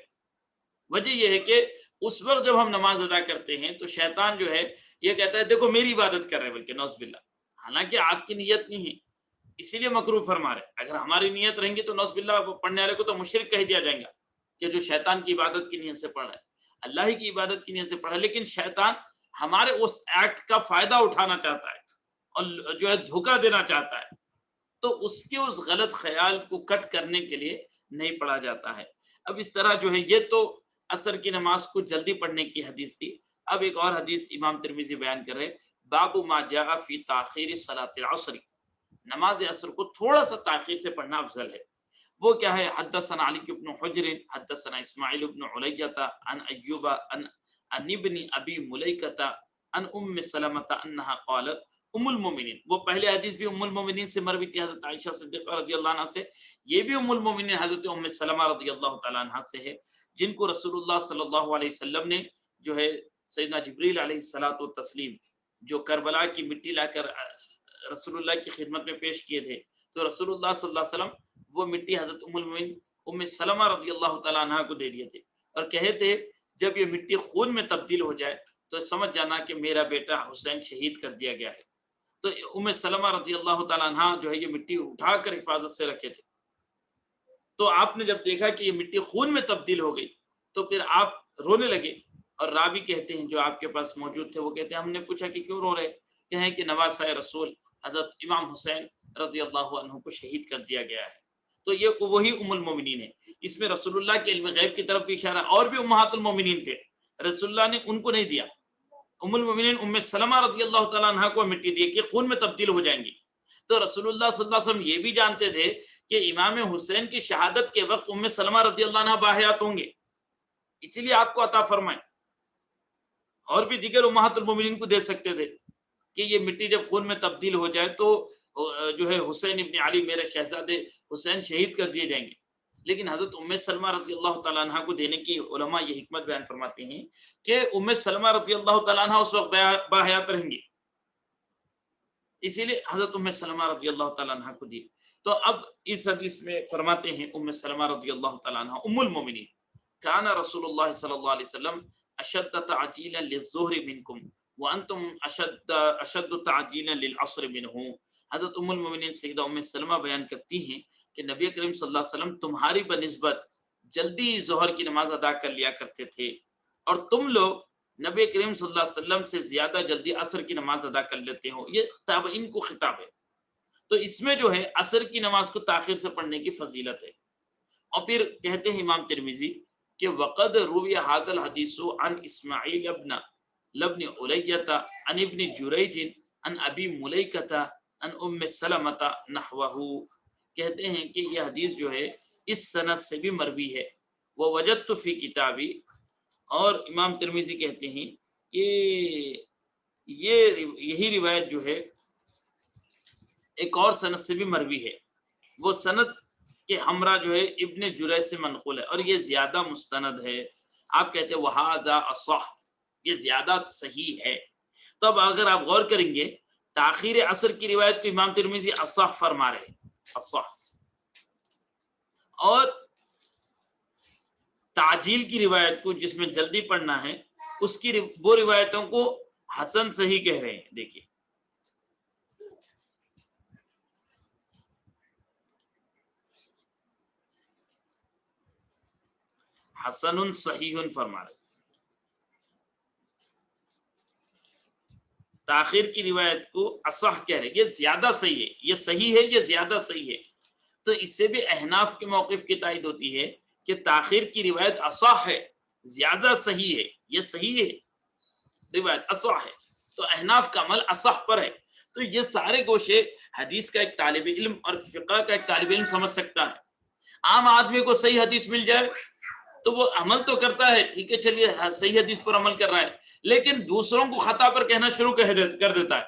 وجہ یہ ہے کہ اس وقت جب ہم نماز ادا کرتے ہیں تو شیطان جو ہے یہ کہتا ہے دیکھو میری عبادت کر رہے ہیں، بلکہ نعوذ باللہ، حالانکہ آپ کی نیت نہیں ہے، اسی لیے مکروہ فرما رہے. اگر ہماری نیت رہیں گی تو نعوذ باللہ پڑھنے والے کو تو مشرک کہہ دیا جائے گا کہ جو شیطان کی عبادت کی نیت سے پڑھ رہا ہے، اللہ ہی کی عبادت کی نیت سے پڑھ رہا ہے. لیکن شیطان ہمارے اس ایکٹ کا فائدہ اٹھانا چاہتا ہے اور جو ہے دھوکہ دینا چاہتا ہے، تو اس کے اس غلط خیال کو کٹ کرنے کے لیے نہیں پڑھا جاتا ہے. اب اس طرح جو ہے یہ تو عصر کی نماز کو جلدی پڑھنے کی حدیث تھی. اب ایک اور حدیث امام ترمذی بیان کر رہے، باب ما جاء فی تاخیر صلاۃ العصر، نماز عصر کو تھوڑا سا تاخیر سے پڑھنا افضل ہے. وہ کیا ہے؟ حدثنا علی بن حجر حدثنا اسماعیل بن علیہ عن ایوب عن ابن ابی ملیکہ عن ام سلمہ انہا قالت ام المومنین. وہ پہلے حدیث بھی ام المومنین سے مروی تھی، حضرت عائشہ صدیقہ رضی اللہ عنہا سے. یہ بھی ام المومنین حضرت ام سلمہ رضی اللہ تعالی عنہا سے ہے، جن کو رسول اللہ صلی اللہ علیہ وسلم نے جو ہے سیدنا جبریل علیہ الصلوۃ والتسلیم جو کربلا کی مٹی لا کر رسول اللہ کی خدمت میں پیش کیے تھے، تو رسول اللہ صلی اللہ علیہ وسلم وہ مٹی حضرت ام المومنین ام سلمہ رضی اللہ تعالی عنہا کو دے دیے تھے اور کہے تھے جب یہ مٹی خون میں تبدیل ہو جائے تو سمجھ جانا کہ میرا بیٹا حسین شہید کر دیا گیا ہے. تو ام سلمہ رضی اللہ تعالی عنہا جو ہے یہ مٹی اٹھا کر حفاظت سے رکھے تھے. تو آپ نے جب دیکھا کہ یہ مٹی خون میں تبدیل ہو گئی تو پھر آپ رونے لگے، اور راوی کہتے ہیں جو آپ کے پاس موجود تھے، وہ کہتے ہیں ہم نے پوچھا کہ کیوں رو رہے؟ کہیں کہ نواسۂ رسول حضرت امام حسین رضی اللہ عنہ کو شہید کر دیا گیا ہے۔ تو یہ وہی ام المومنین ہے۔ اس میں رسول اللہ کے علم غیب کی طرف بھی اشارہ، اور بھی امہات المومنین تھے، رسول اللہ نے ان کو نہیں دیا۔ ام المومنین ام سلمہ رضی اللہ تعالیٰ عنہ کو مٹی دی کہ خون میں تبدیل ہو جائیں گی۔ تو رسول اللہ صلی اللہ علیہ وسلم یہ بھی جانتے تھے کہ امام حسین کی شہادت کے وقت ام سلمہ رضی اللہ عنہ باحیات ہوں گے، اسی لیے آپ کو عطا فرمائے، اور بھی دیگر امہات المومنین کو دے سکتے تھے کہ یہ مٹی جب خون میں تبدیل ہو جائے تو جو ہے حسین ابن علی میرے شہزادے حسین شہید کر دیے جائیں گے، لیکن حضرت ام سلمہ رضی اللہ تعالیٰ عنہ کو دینے کی علماء یہ حکمت بیان فرماتے ہیں کہ ام سلمہ رضی اللہ تعالیٰ عنہ اس وقت باحیات رہیں گی، اسی لیے حضرت ام سلمہ رضی اللہ تعالیٰ عنہ کو دی۔ تو اب اس حدیث میں فرماتے ہیں ام سلمہ رضی اللہ تعالیٰ عنہ ام المومنین، کان رسول اللہ صلی اللہ علیہ وسلم اشد تعجیلا للظہر منکم وانتم اشد تعجیلا للعصر منہ۔ حضرت ام المومنین سیدہ ام سلمہ بیان کرتی ہیں کہ نبی کریم صلی اللہ علیہ وسلم تمہاری بنسبت جلدی ظہر کی نماز ادا کر لیا کرتے تھے، اور تم لوگ نبی کریم صلی اللہ علیہ وسلم سے زیادہ جلدی عصر کی نماز ادا کر لیتے ہو۔ یہ تابعین کو خطاب ہے، تو اس میں جو ہے عصر کی نماز کو تاخیر سے پڑھنے کی فضیلت ہے۔ اور پھر کہتے ہیں امام ترمذی کہ وقد روی ھذا الحدیث عن اسماعیل ابن علیۃ عن ابن جریج عن ابی ملیکۃ عن ام سلمۃ نحوہ، کہتے ہیں کہ یہ حدیث جو ہے اس سند سے بھی مروی ہے۔ ووجدت فی کتابی، اور امام ترمذی کہتے ہیں کہ یہی روایت جو ہے ایک اور سند سے بھی مروی ہے، وہ سند کے ہمراہ جو ہے ابن جریج سے منقول ہے، اور یہ زیادہ مستند ہے۔ آپ کہتے ہیں وہذا اصح، یہ زیادہ صحیح ہے۔ تو اب اگر آپ غور کریں گے، تاخیر عصر کی روایت کو امام ترمذی اصح فرما رہے ہیں، اصح، اور تعجیل کی روایت کو جس میں جلدی پڑھنا ہے اس کی وہ روایتوں کو حسن صحیح کہہ رہے ہیں۔ دیکھیے حسن صحیح فرما رہے، تاخیر کی روایت کو اصح کہہ رہے، یہ زیادہ صحیح ہے، یہ صحیح ہے، یہ زیادہ صحیح ہے۔ تو اس سے بھی احناف کے موقف کی تائید ہوتی ہے کہ تاخیر کی روایت اصح ہے، زیادہ صحیح ہے، یہ صحیح ہے، روایت اصح ہے، تو احناف کا عمل اصح پر ہے۔ تو یہ سارے گوشے حدیث کا ایک طالب علم اور فقہ کا ایک طالب علم سمجھ سکتا ہے۔ عام آدمی کو صحیح حدیث مل جائے تو وہ عمل تو کرتا ہے، ٹھیک ہے چلیے صحیح حدیث پر عمل کر رہا ہے، لیکن دوسروں کو خطا پر کہنا شروع کر دیتا ہے،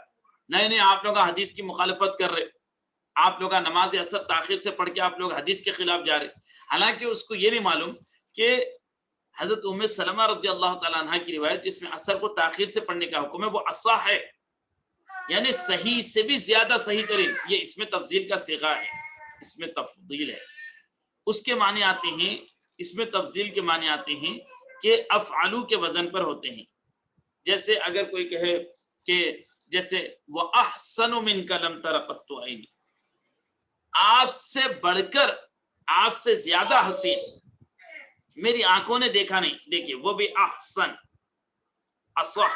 نہیں آپ لوگ حدیث کی مخالفت کر رہے، آپ لوگ نماز عصر تاخیر سے پڑھ کے آپ لوگ حدیث کے خلاف جا رہے، حالانکہ اس کو یہ نہیں معلوم کہ حضرت ام سلمہ رضی اللہ تعالیٰ عنہ کی روایت جس میں عصر کو تاخیر سے پڑھنے کا حکم ہے وہ اصح ہے، یعنی صحیح سے بھی زیادہ صحیح ترین۔ یہ اس میں تفضیل کا صیغہ ہے، اس میں تفضیل ہے، اس کے معنی آتے ہیں، اس میں تفضیل کے معنی آتے ہیں کہ افعلو کے وزن پر ہوتے ہیں۔ جیسے اگر کوئی کہے کہ جیسے وَأَحْسَنُ مِنْكَ لَمْ تَرَ قَطُّ عَيْنِي، آپ سے بڑھ کر، آپ سے زیادہ حسین میری آنکھوں نے دیکھا نہیں۔ دیکھیے وہ بھی احسن، اصح،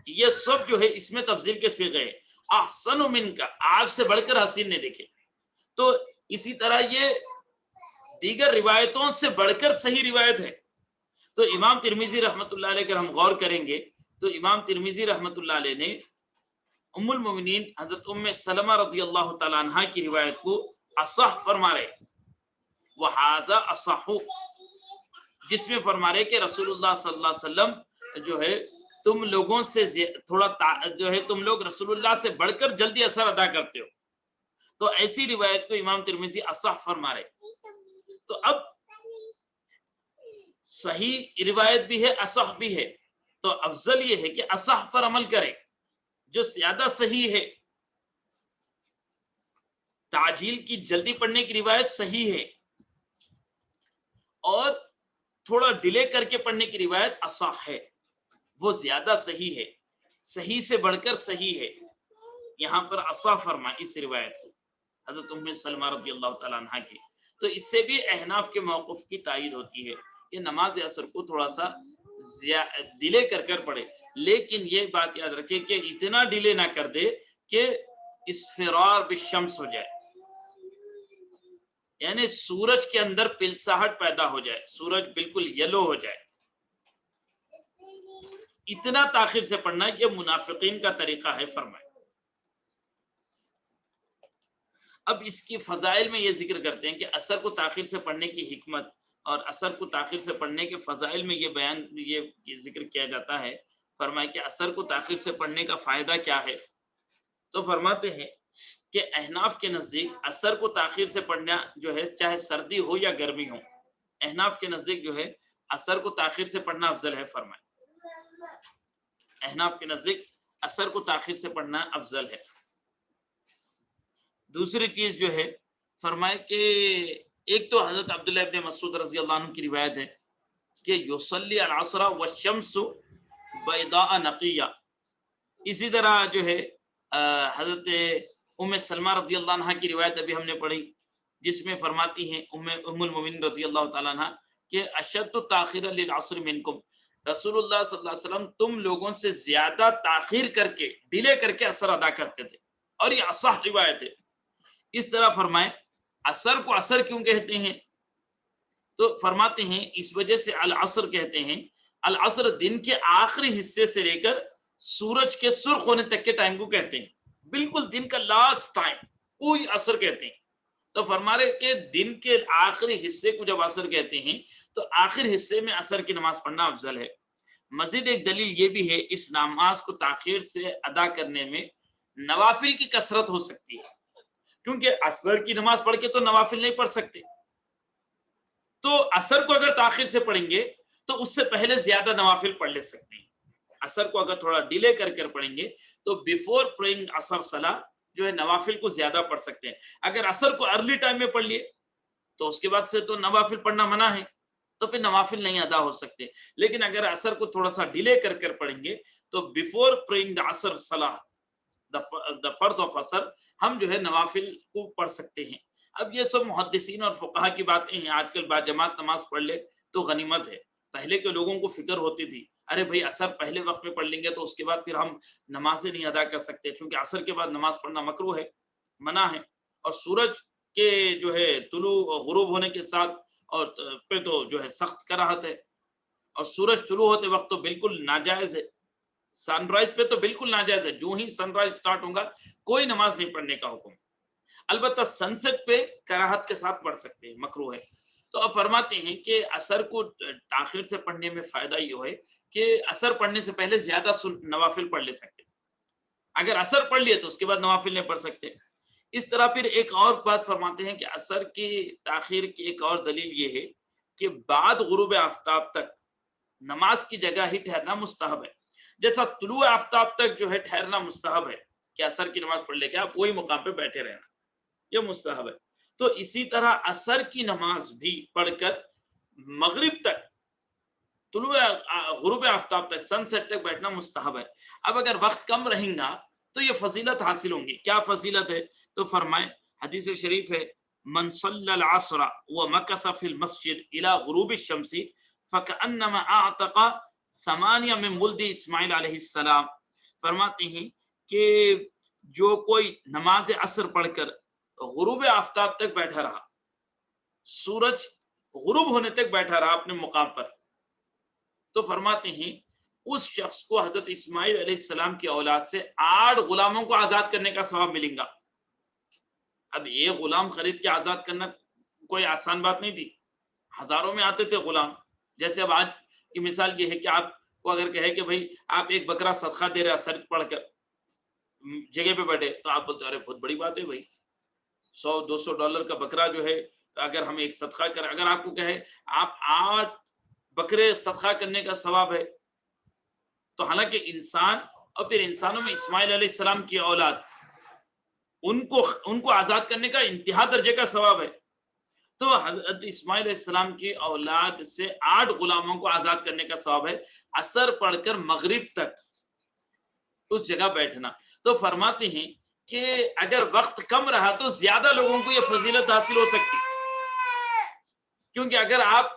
یہ سب جو ہے اس میں تفضیل کے صیغے ہیں۔ احسن منک، آپ سے بڑھ کر حسین نے دیکھے۔ تو اسی طرح یہ دیگر روایتوں سے بڑھ کر صحیح روایت ہے۔ تو امام ترمذی رحمۃ اللہ علیہ اگر ہم غور کریں گے تو امام ترمذی رحمۃ اللہ علیہ نے ام المومنین حضرت ام سلمہ رضی اللہ تعالیٰ عنہ کی روایت کو اصح فرما رہے، وہذا اصح، جس میں فرما رہے کہ رسول اللہ صلی اللہ علیہ وسلم جو ہے تم لوگوں سے تھوڑا جو ہے تم لوگ رسول اللہ سے بڑھ کر جلدی اثر ادا کرتے ہو، تو ایسی روایت کو امام ترمذی اصح فرما رہے۔ تو اب صحیح روایت بھی ہے، اصح بھی ہے، تو افضل یہ ہے کہ اصح پر عمل کرے، جو زیادہ صحیح ہے۔ تعجیل کی جلدی پڑھنے کی روایت صحیح ہے، اور تھوڑا ڈیلے کر کے پڑھنے کی روایت اصح ہے، وہ زیادہ صحیح ہے، صحیح سے بڑھ کر صحیح ہے۔ یہاں پر اصح فرما اس روایت کو حضرت ام سلمہ رضی اللہ تعالیٰ عنہ کی، تو اس سے بھی احناف کے موقف کی تائید ہوتی ہے کہ نماز عصر کو تھوڑا سا ڈیلے کر پڑھے، لیکن یہ بات یاد رکھے کہ اتنا ڈیلے نہ کر دے کہ اسفرار بالشمس ہو جائے، یعنی سورج کے اندر پلساہٹ پیدا ہو جائے، سورج بالکل یلو ہو جائے، اتنا تاخیر سے پڑھنا یہ منافقین کا طریقہ ہے فرمائے۔ اب اس کی فضائل میں یہ ذکر کرتے ہیں کہ عصر کو تاخیر سے پڑھنے کی حکمت اور عصر کو تاخیر سے پڑھنے کے فضائل میں یہ ذکر کیا جاتا ہے۔ فرمائے کہ عصر کو تاخیر سے پڑھنے کا فائدہ کیا ہے، تو فرماتے ہیں کہ احناف کے نزدیک عصر کو تاخیر سے پڑھنا جو ہے چاہے سردی ہو یا گرمی ہو، احناف کے نزدیک جو ہے عصر کو تاخیر سے پڑھنا افضل ہے۔ فرمائے احناف کے نزدیک عصر کو تاخیر سے پڑھنا افضل ہے۔ دوسری چیز جو ہے فرمائے کہ ایک تو حضرت عبداللہ ابن مسعود رضی اللہ عنہ کی روایت ہے کہ یصلی العصر والشمس بیضاء نقیہ، اسی طرح جو ہے حضرت ام سلمہ رضی اللہ عنہ کی روایت ابھی ہم نے پڑھی جس میں فرماتی ہیں ام المؤمنین رضی اللہ تعالیٰ عنہ کہ اشد تاخیر للعصر منکم، رسول اللہ صلی اللہ علیہ وسلم تم لوگوں سے زیادہ تاخیر کر کے ڈیلے کر کے عصر ادا کرتے تھے، اور یہ اصح روایت ہے۔ اس طرح فرمائے عصر کو عصر کیوں کہتے ہیں، تو فرماتے ہیں اس وجہ سے العصر کہتے ہیں، العصر دن کے آخری حصے سے لے کر سورج کے سرخ ہونے تک کے ٹائم کو کہتے ہیں، بالکل دن کا لاسٹ ٹائم کوئی عصر کہتے ہیں۔ تو فرما رہے کہ دن کے آخری حصے کو جب عصر کہتے ہیں تو آخر حصے میں عصر کی نماز پڑھنا افضل ہے۔ مزید ایک دلیل یہ بھی ہے اس نماز کو تاخیر سے ادا کرنے میں نوافل کی کثرت ہو سکتی ہے، کیونکہ عصر کی نماز پڑھ کے تو نوافل نہیں پڑھ سکتے، تو عصر کو اگر تاخیر سے پڑھیں گے تو اس سے پہلے زیادہ نوافل پڑھ لے سکتے ہیں۔ عصر کو اگر تھوڑا ڈیلے کر پڑھیں گے تو بیفور پریئنگ عصر صلاح جو ہے نوافل کو زیادہ پڑھ سکتے ہیں۔ اگر عصر کو ارلی ٹائم میں پڑھ لیے تو اس کے بعد سے تو نوافل پڑھنا منع ہے، تو پھر نوافل نہیں ادا ہو سکتے، لیکن اگر عصر کو تھوڑا سا ڈیلے کر پڑھیں گے تو بیفور پریئنگ عصر صلاح دا فرض آف عصر ہم جو ہے نوافل کو پڑھ سکتے ہیں۔ اب یہ سب محدثین اور فقہا کی باتیں ہیں، آج کل با جماعت نماز پڑھ لے تو غنیمت ہے، پہلے کے لوگوں کو فکر ہوتی تھی ارے بھائی عصر پہلے وقت میں پڑھ لیں گے تو اس کے بعد پھر ہم نمازیں نہیں ادا کر سکتے، چونکہ عصر کے بعد نماز پڑھنا مکروہ ہے، منع ہے، اور سورج کے جو ہے طلوع غروب ہونے کے ساتھ اور پہ تو جو ہے سخت کراہت ہے، اور سورج طلوع ہوتے وقت تو بالکل ناجائز ہے، سن رائز پہ تو بالکل ناجائز ہے، جو ہی سن رائز سٹارٹ ہوگا کوئی نماز نہیں پڑھنے کا حکم، البتہ سن سیٹ پہ کراہت کے ساتھ پڑھ سکتے ہیں، مکروہ ہے۔ تو اب فرماتے ہیں کہ عصر کو تاخیر سے پڑھنے میں فائدہ یہ ہے کہ عصر پڑھنے سے پہلے زیادہ نوافل پڑھ لے سکتے، اگر عصر پڑھ لیے تو اس کے بعد نوافل نہیں پڑھ سکتے۔ اس طرح پھر ایک اور بات فرماتے ہیں کہ عصر کی تاخیر کی ایک اور دلیل یہ ہے کہ بعد غروب آفتاب تک نماز کی جگہ ہی ٹھہرنا مستحب ہے، جیسا طلوع آفتاب تک جو ہے ٹھہرنا مستحب ہے کہ عصر کی نماز پڑھ لے کے آپ وہی مقام پہ بیٹھے رہنا، یہ مستحب ہے۔ تو اسی طرح عصر کی نماز بھی پڑھ کر مغرب تک طلوع غروب آفتاب تک سن سیٹ تک بیٹھنا مستحب ہے۔ اب اگر وقت کم رہیں گا تو یہ فضیلت حاصل ہوں گی۔ کیا فضیلت ہے؟ تو فرمائے حدیث شریف ہے من صلی العصر ومکث فی المسجد الى غروب الشمس فکأنما اعتق 8 من ولد اسماعیل علیہ السلام۔ فرماتے ہیں کہ جو کوئی نماز عصر پڑھ کر غروب آفتاب تک بیٹھا رہا، سورج غروب ہونے تک بیٹھا رہا اپنے مقام پر، تو فرماتے ہیں اس شخص کو حضرت اسماعیل علیہ السلام کی اولاد سے 8 غلاموں کو آزاد کرنے کا ثواب ملے گا۔ اب یہ غلام خرید کے آزاد کرنا کوئی آسان بات نہیں تھی، ہزاروں میں آتے تھے غلام۔ جیسے اب آج کی مثال یہ ہے کہ آپ کو اگر کہے کہ بھائی آپ ایک بکرا صدقہ دے رہے اثر پڑھ کر جگہ پہ بیٹھے، تو آپ بولتے ارے بہت بڑی بات ہے بھائی، $100-200 کا بکرا جو ہے اگر ہم ایک صدقہ کریں، اگر آپ کو کہے آپ 8 بکرے صدقہ کرنے کا ثواب ہے، تو حالانکہ انسان اور پھر انسانوں میں اسماعیل علیہ السلام کی اولاد ان کو آزاد کرنے کا انتہا درجے کا ثواب ہے، تو حضرت اسماعیل علیہ السلام کی اولاد سے 8 غلاموں کو آزاد کرنے کا ثواب ہے عصر پڑھ کر مغرب تک اس جگہ بیٹھنا۔ تو فرماتے ہیں کہ اگر وقت کم رہا تو زیادہ لوگوں کو یہ فضیلت حاصل ہو سکتی، کیونکہ اگر آپ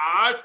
8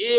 A++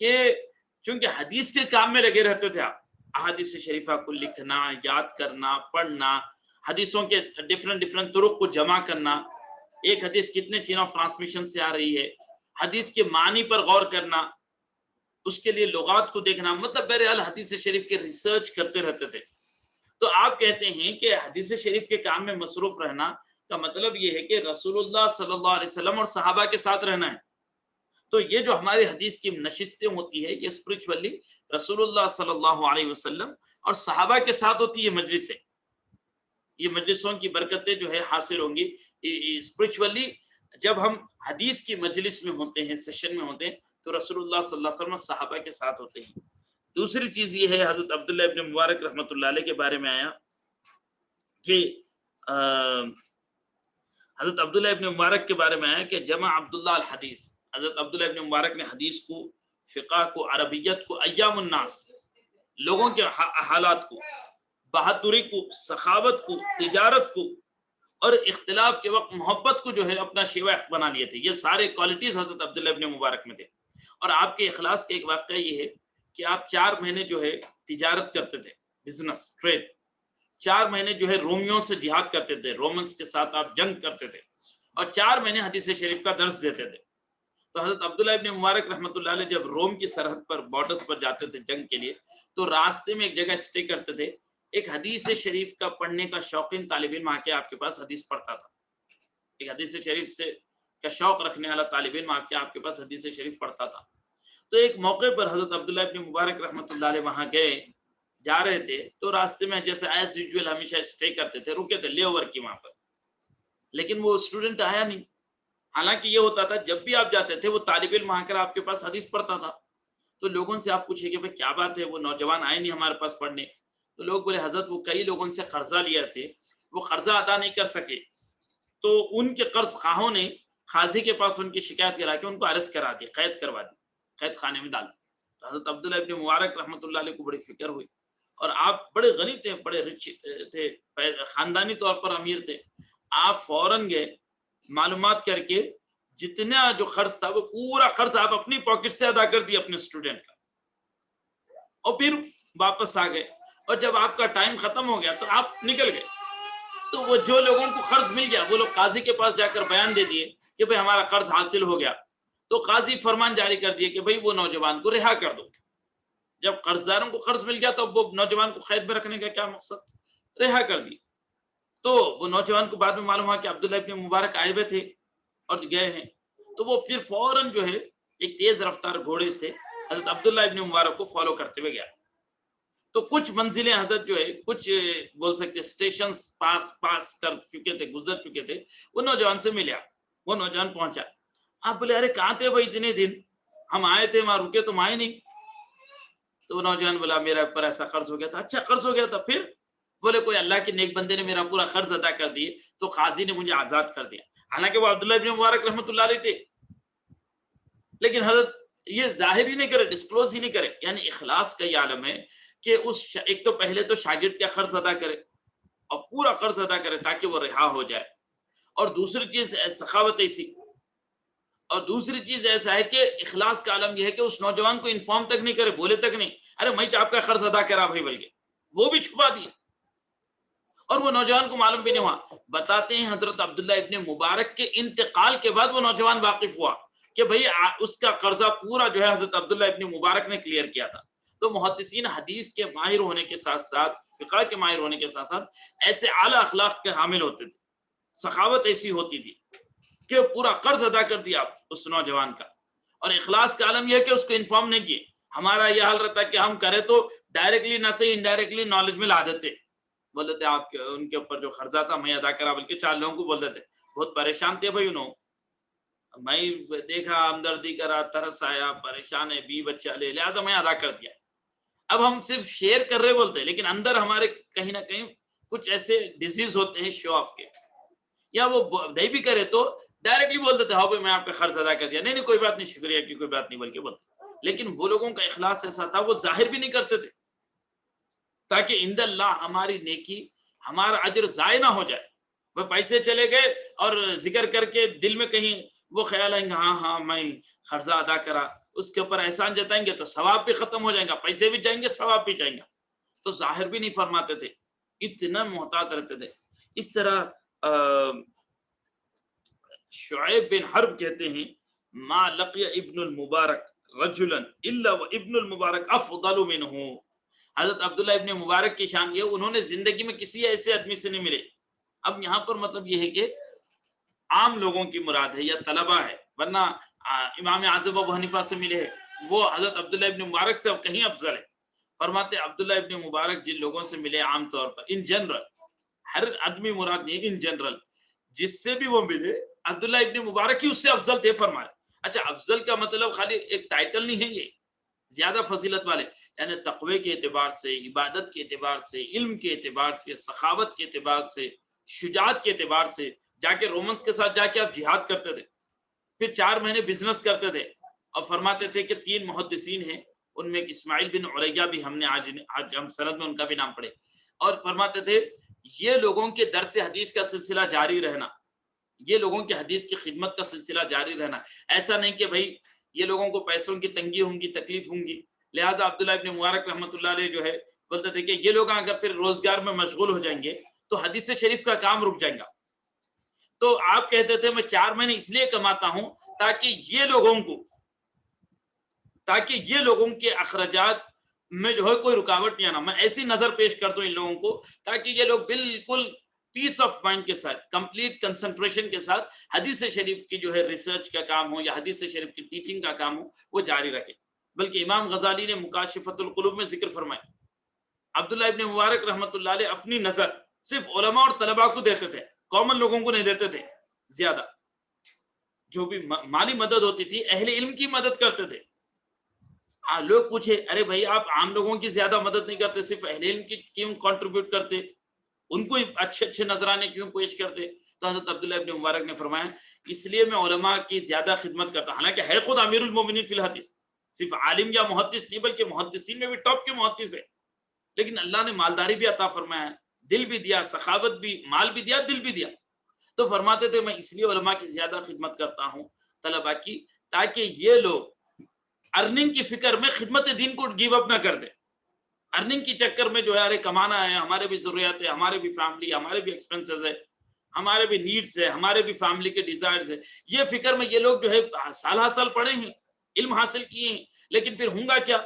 کہ چونکہ حدیث کے کام میں لگے رہتے تھے آپ، احادیث شریفہ کو لکھنا، یاد کرنا، پڑھنا، حدیثوں کے ڈفرنٹ طرق کو جمع کرنا، ایک حدیث کتنے چین آف ٹرانسمیشن سے آ رہی ہے، حدیث کے معنی پر غور کرنا، اس کے لیے لغات کو دیکھنا، مطلب بہرحال حدیث شریف کے ریسرچ کرتے رہتے تھے۔ تو آپ کہتے ہیں کہ حدیث شریف کے کام میں مصروف رہنا کا مطلب یہ ہے کہ رسول اللہ صلی اللہ علیہ وسلم اور صحابہ کے ساتھ رہنا ہے۔ تو یہ جو ہماری حدیث کی نشستیں ہوتی ہے، یہ اسپرچولی رسول اللہ صلی اللہ علیہ وسلم اور صحابہ کے ساتھ ہوتی ہے مجلسیں۔ یہ مجلسوں کی برکتیں جو ہے حاصل ہوں گی اسپرچولی۔ جب ہم حدیث کی مجلس میں ہوتے ہیں، سیشن میں ہوتے ہیں، تو رسول اللہ صلی اللہ علیہ وسلم صحابہ کے ساتھ ہوتے ہیں۔ دوسری چیز یہ ہے، حضرت عبداللہ ابن مبارک رحمۃ اللہ علیہ کے بارے میں آیا کہ حضرت عبداللہ ابن مبارک کے بارے میں آیا کہ جمع عبداللہ الحدیث، حضرت عبداللہ ابن مبارک نے حدیث کو، فقہ کو، عربیت کو، ایام الناس، لوگوں کے حالات کو، بہادری کو، سخاوت کو، تجارت کو اور اختلاف کے وقت محبت کو جو ہے اپنا شیوہ بنا لیے تھے۔ یہ سارے کوالٹیز حضرت عبداللہ ابن مبارک میں تھے۔ اور آپ کے اخلاص کا ایک واقعہ یہ ہے کہ آپ 4 مہینے جو ہے تجارت کرتے تھے، بزنس، ٹریڈ، 4 مہینے جو ہے رومیوں سے جہاد کرتے تھے، رومنس کے ساتھ آپ جنگ کرتے تھے، اور 4 مہینے حدیث شریف کا درس دیتے تھے۔ تو حضرت عبداللہ ابن مبارک رحمۃ اللہ علیہ جب روم کی سرحد پر، بارڈرز پر جاتے تھے جنگ کے لیے، تو راستے میں ایک جگہ اسٹے کرتے تھے۔ ایک حدیث شریف کا پڑھنے کا شوقین طالب علم آ کے آپ کے پاس حدیث پڑھتا تھا، ایک حدیث شریف سے کا شوق رکھنے والا طالب علم آپ کے پاس حدیث شریف پڑھتا تھا۔ تو ایک موقع پر حضرت عبداللہ ابن مبارک رحمۃ اللہ علیہ وہاں گئے، جا رہے تھے، تو راستے میں جیسے ایز یوزول ہمیشہ اسٹے کرتے تھے، رکے تھے لے اوور کی وہاں پر، لیکن وہ اسٹوڈنٹ آیا نہیں۔ حالانکہ یہ ہوتا تھا جب بھی آپ جاتے تھے وہ طالب علم آ کر آپ کے پاس حدیث پڑھتا تھا، تو لوگوں سے آپ پوچھے کہ بھائی کیا بات ہے، وہ نوجوان آئے نہیں ہمارے پاس پڑھنے؟ تو لوگ بولے حضرت وہ کئی لوگوں سے قرضہ لیا تھے، وہ قرضہ ادا نہیں کر سکے، تو ان کے قرض خواہوں نے قاضی کے پاس ان کی شکایت کرا کے ان کو اریسٹ کرا دی، قید کروا دی، قید خانے میں ڈال دی۔ تو حضرت عبداللہ ابن مبارک رحمۃ اللہ علیہ کو بڑی فکر ہوئی، اور آپ بڑے غنی تھے، بڑے رچ تھے، خاندانی طور پر امیر تھے۔ آپ فوراً گئے، معلومات کر کے جتنا جو قرض تھا وہ پورا قرض آپ اپنی پاکٹ سے ادا کر دی اپنے اسٹوڈنٹ کا، اور پھر واپس آ گئے۔ اور جب آپ کا ٹائم ختم ہو گیا تو آپ نکل گئے۔ تو وہ جو لوگوں کو قرض مل گیا وہ لوگ قاضی کے پاس جا کر بیان دے دیے کہ بھئی ہمارا قرض حاصل ہو گیا۔ تو قاضی فرمان جاری کر دیے کہ بھئی وہ نوجوان کو رہا کر دو۔ جب قرض داروں کو قرض مل گیا تو وہ نوجوان کو قید میں رکھنے کا کیا مقصد، رہا کر دی۔ تو وہ نوجوان کو بعد میں معلوم ہوا کہ عبداللہ ابن مبارک آئے ہوئے تھے اور گئے ہیں، تو وہ پھر فوراً جو ہے ایک تیز رفتار گھوڑے سے حضرت عبداللہ ابن مبارک کو فالو کرتے ہوئے گیا۔ تو کچھ منزلیں حضرت جو ہے، کچھ بول سکتے اسٹیشنز پاس کر چکے تھے، گزر چکے تھے، وہ نوجوان سے ملیا، وہ نوجوان پہنچا۔ آپ بولے ارے کہاں تھے بھائی اتنے دن، ہم آئے تھے وہاں رکے تم آئے نہیں۔ تو وہ نوجوان بولا میرا پر ایسا قرض ہو گیا تھا۔ اچھا قرض ہو گیا تھا، پھر؟ بولے کوئی اللہ کے نیک بندے نے میرا پورا قرض ادا کر دیے تو قاضی نے مجھے آزاد کر دیا۔ حالانکہ وہ عبداللہ ابن مبارک رحمۃ اللہ علیہ تھے، لیکن حضرت یہ ظاہر ہی نہیں کرے، ڈسکلوز ہی نہیں کرے۔ یعنی اخلاص کا یہ عالم ہے کہ ایک تو پہلے تو شاگرد کا قرض ادا کرے اور پورا قرض ادا کرے تاکہ وہ رہا ہو جائے، اور دوسری چیز سخاوت ایسی، اور دوسری چیز ایسا ہے کہ اخلاص کا عالم یہ ہے کہ اس نوجوان کو انفارم تک نہیں کرے، بولے تک نہیں ارے میں آپ کا قرض ادا کرا بھائی، بلکہ وہ بھی چھپا دیا اور وہ نوجوان کو معلوم بھی نہیں ہوا۔ بتاتے ہیں حضرت عبداللہ ابن مبارک کے انتقال کے بعد وہ نوجوان واقف ہوا کہ بھئی اس کا قرضہ پورا جو ہے حضرت عبداللہ ابن مبارک نے کلیئر کیا تھا۔ تو محدثین حدیث کے ماہر ہونے کے ساتھ ساتھ، فقہ کے ماہر ہونے کے ساتھ ساتھ ایسے اعلیٰ اخلاق کے حامل ہوتے تھے، سخاوت ایسی ہوتی تھی کہ پورا قرض ادا کر دیا اس نوجوان کا۔ اور اخلاص کا عالم یہ ہے کہ اس کو انفارم نہیں کیے۔ ہمارا یہ حال رہتا کہ ہم کرے تو ڈائریکٹلی نہ صحیح انڈائریکٹلی نالج میں لا دیتے، بول دیتے آپ ان کے اوپر جو قرضہ تھا میں ادا کرا، بلکہ 4 لوگوں کو بول دیتے بہت پریشان تھے بھائی، انہوں میں دیکھا، ہمدردی کرا، ترس آیا، پریشان ہے، بی بچہ لے، لہٰذا میں ادا کر دیا۔ اب ہم صرف شیئر کر رہے بولتے ہیں، لیکن اندر ہمارے کہیں نہ کہیں کچھ ایسے ڈیزیز ہوتے ہیں شو آف کے، یا وہ نہیں بھی کرے تو ڈائریکٹلی بول دیتے ہاں بھائی میں آپ کا قرض ادا کر دیا، نہیں کوئی بات نہیں، شکریہ کی کوئی بات نہیں، بلکہ بولتے۔ لیکن وہ لوگوں کا اخلاص ایسا تھا وہ ظاہر بھی نہیں کرتے تھے تاکہ عند اللہ ہماری نیکی، ہمارا اجر ضائع نہ ہو جائے۔ وہ پیسے چلے گئے اور ذکر کر کے دل میں کہیں وہ خیال ہے ہاں میں قرضہ ادا کرا، اس کے اوپر احسان جتائیں گے تو ثواب بھی ختم ہو جائے گا، پیسے بھی جائیں گے، ثواب بھی جائیں گا. تو ظاہر بھی نہیں فرماتے تھے، اتنا محتاط رہتے تھے. اس طرح شعیب بن حرب کہتے ہیں ما لقی ابن المبارک رجلا الا وابن المبارک افضل منه. حضرت عبداللہ ابن مبارک کی شان یہ انہوں نے زندگی میں کسی ایسے آدمی سے نہیں ملے. اب یہاں پر مطلب یہ ہے کہ عام لوگوں کی مراد ہے یا طلبہ ہے، ورنہ امام اعظم ابو حنیفہ سے ملے وہ حضرت عبداللہ ابن مبارک سے کہیں افضل ہے. فرماتے عبداللہ ابن مبارک جن لوگوں سے ملے عام طور پر ان جنرل، ہر آدمی مراد نہیں، ان جنرل جس سے بھی وہ ملے عبداللہ ابن مبارک ہی اس سے افضل تھے. فرمائے اچھا افضل کا مطلب خالی ایک ٹائٹل نہیں ہے، یہ زیادہ فضیلت والے، یعنی تقوی کے اعتبار سے، عبادت کے اعتبار سے، علم کے اعتبار سے، سخاوت کے اعتبار سے، شجاعت کے اعتبار سے. جا کے رومنس کے ساتھ جا کے آپ جہاد کرتے تھے، پھر 4 مہینے بزنس کرتے تھے. اور فرماتے تھے کہ 3 محدثین ہیں، ان میں ایک اسماعیل بن علیہ بھی ہم نے آج ہم سند میں ان کا بھی نام پڑھے. اور فرماتے تھے یہ لوگوں کے درس حدیث کا سلسلہ جاری رہنا، یہ لوگوں کے حدیث کی خدمت کا سلسلہ جاری رہنا. ایسا نہیں کہ بھائی یہ لوگوں کو پیسوں کی تنگی ہوں گی، تکلیف ہوں گی. لہٰذا عبداللہ ابن مبارک رحمۃ اللہ علیہ جو ہے بولتے تھے کہ یہ لوگ اگر پھر روزگار میں مشغول ہو جائیں گے تو حدیث شریف کا کام رک جائے گا. تو آپ کہتے تھے میں 4 مہینے اس لیے کماتا ہوں تاکہ یہ لوگوں کے اخراجات میں جو ہے کوئی رکاوٹ نہیں آنا. میں ایسی نظر پیش کر دوں ان لوگوں کو تاکہ یہ لوگ بالکل پیس آف مائنڈ کے ساتھ، کمپلیٹ کنسنٹریشن کے ساتھ حدیث شریف کی جو ہے ریسرچ کا کام ہو یا حدیث شریف کی ٹیچنگ کا کام ہو وہ جاری رکھے. بلکہ امام غزالی نے مکاشفۃ القلوب میں ذکر فرمایا عبداللہ ابن مبارک رحمۃ اللہ علیہ اپنی نظر صرف علماء اور طلباء کو دیتے تھے، کامن لوگوں کو نہیں دیتے تھے. زیادہ جو بھی مالی مدد ہوتی تھی اہل علم کی مدد کرتے تھے. لوگ پوچھے ارے بھائی آپ عام لوگوں کی زیادہ مدد نہیں کرتے، صرف اہل علم کی کیوں کنٹریبیوٹ کرتے، ان کو اچھے اچھے نذرانے کیوں پیش کرتے؟ تو حضرت عبداللہ ابن مبارک نے فرمایا اس لیے میں علماء کی زیادہ خدمت کرتا. حالانکہ ہے خود امیر المومنین فی الحدیث، صرف عالم یا محدث نہیں بلکہ محدثین میں بھی ٹاپ کے محدث ہے. لیکن اللہ نے مالداری بھی عطا فرمایا، دل بھی دیا، سخاوت بھی، مال بھی دیا، دل بھی دیا. تو فرماتے تھے میں اس لیے علماء کی زیادہ خدمت کرتا ہوں، طلباء کی، تاکہ یہ لوگ ارننگ کی فکر میں خدمت دین کو گیو اپ نہ کر دیں. ارننگ کی چکر میں جو ہے ارے کمانا ہے، ہمارے بھی ضروریات ہے، ہمارے بھی فیملی، ہمارے بھی ایکسپینسز ہے، ہمارے بھی نیڈز ہے، ہمارے بھی فیملی کے ڈیزائرز ہے. یہ فکر میں یہ لوگ جو ہے سال سال پڑھے ہیں، علم حاصل کیے ہیں، لیکن پھر ہوں گا کیا؟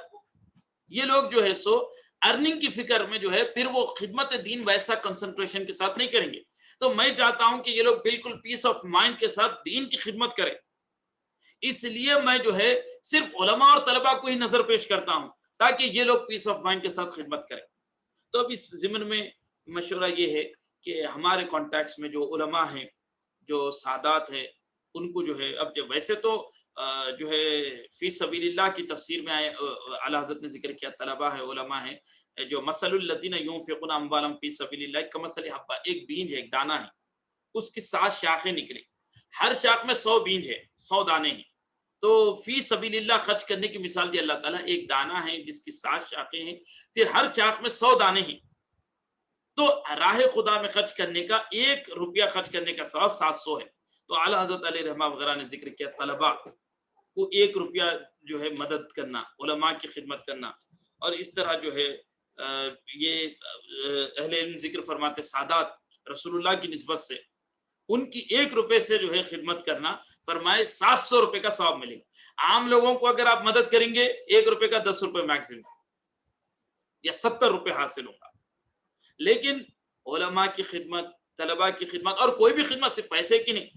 یہ لوگ جو ہے سو ارننگ کی فکر میں جو ہے پھر وہ خدمت دین ویسا کنسنٹریشن کے ساتھ نہیں کریں گے. تو میں چاہتا ہوں کہ یہ لوگ بالکل پیس آف مائنڈ کے ساتھ دین کی خدمت کریں. اس لیے میں جو ہے صرف علماء اور طلباء کو ہی نظر پیش کرتا ہوں تاکہ یہ لوگ پیس آف مائنڈ کے ساتھ خدمت کریں. تو اب اس ضمن میں مشورہ یہ ہے کہ ہمارے کانٹیکٹس میں جو علماء ہیں، جو سادات ہیں، ان کو جو ہے اب جو ویسے تو جو ہے فی سبیل اللہ کی تفسیر میں آئے اعلیٰ حضرت نے ذکر کیا طلباء ہے، علماء ہیں، جو مثل الذین ينفقون اموالهم فی سبیل اللہ کمثل حبہ، ایک بینج ہے، ایک دانہ ہے، اس کی 7 شاخیں نکلی، ہر شاخ میں 100 بینج ہے، 100 دانے ہیں. تو فی سبیل اللہ خرچ کرنے کی مثال دی اللہ تعالیٰ، ایک دانہ ہے جس کی 7 شاخیں ہیں، پھر ہر شاخ میں 100 دانے ہیں. تو راہ خدا میں خرچ کرنے کا 1 روپیہ خرچ کرنے کا ثواب 700 ہے. تو اعلیٰ حضرت علیہ رحمہ وغیرہ نے ذکر کیا طلباء کو 1 روپیہ جو ہے مدد کرنا، علماء کی خدمت کرنا. اور اس طرح جو ہے یہ اہل علم ذکر فرماتے سادات رسول اللہ کی نسبت سے ان کی 1 روپے سے جو ہے خدمت کرنا، فرمائے 700 روپے کا ثواب ملے گا. عام لوگوں کو اگر آپ مدد کریں گے 1 روپے کا 10 روپے میکسیمم یا 70 روپے حاصل ہوگا. لیکن علماء کی خدمت، طلباء کی خدمت، اور کوئی بھی خدمت صرف پیسے کی نہیں.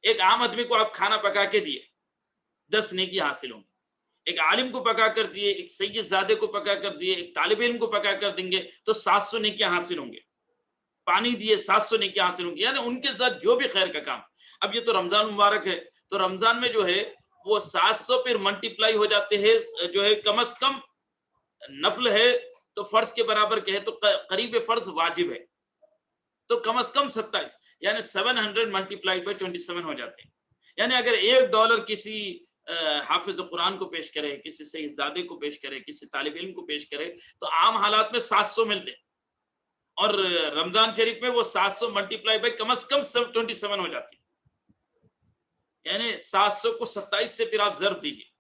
ایک عام آدمی کو آپ کھانا پکا کے دیے 10 نیکی حاصل ہوں گے. ایک عالم کو پکا کر دیے، ایک سید زادے کو پکا کر دیے، ایک طالب علم کو پکا کر دیں گے تو 700 نیکیاں حاصل ہوں گے. پانی دیے 700 نیکیاں حاصل ہوں گی. یعنی ان کے ساتھ جو بھی خیر کا کام. اب یہ تو رمضان مبارک ہے، تو رمضان میں جو ہے وہ 700 پھر ملٹیپلائی ہو جاتے ہیں، جو ہے کم از کم نفل ہے تو فرض کے برابر کے ہے تو قریب فرض واجب ہے تو کم از کم 27، یعنی 700 ملٹیپلائڈ بائی 27 ہو جاتے ہیں. یعنی اگر $1 کسی حافظ قرآن کو پیش کرے، کسی سید زادے کو پیش کرے، کسی طالب علم کو پیش کرے تو عام حالات میں 700 ملتے ہیں، اور رمضان شریف میں وہ 700 ملٹیپلائی بائی کم از کم 27 ہو جاتی ہے. یعنی 700 کو 27 سے پھر آپ ضرب دیجیے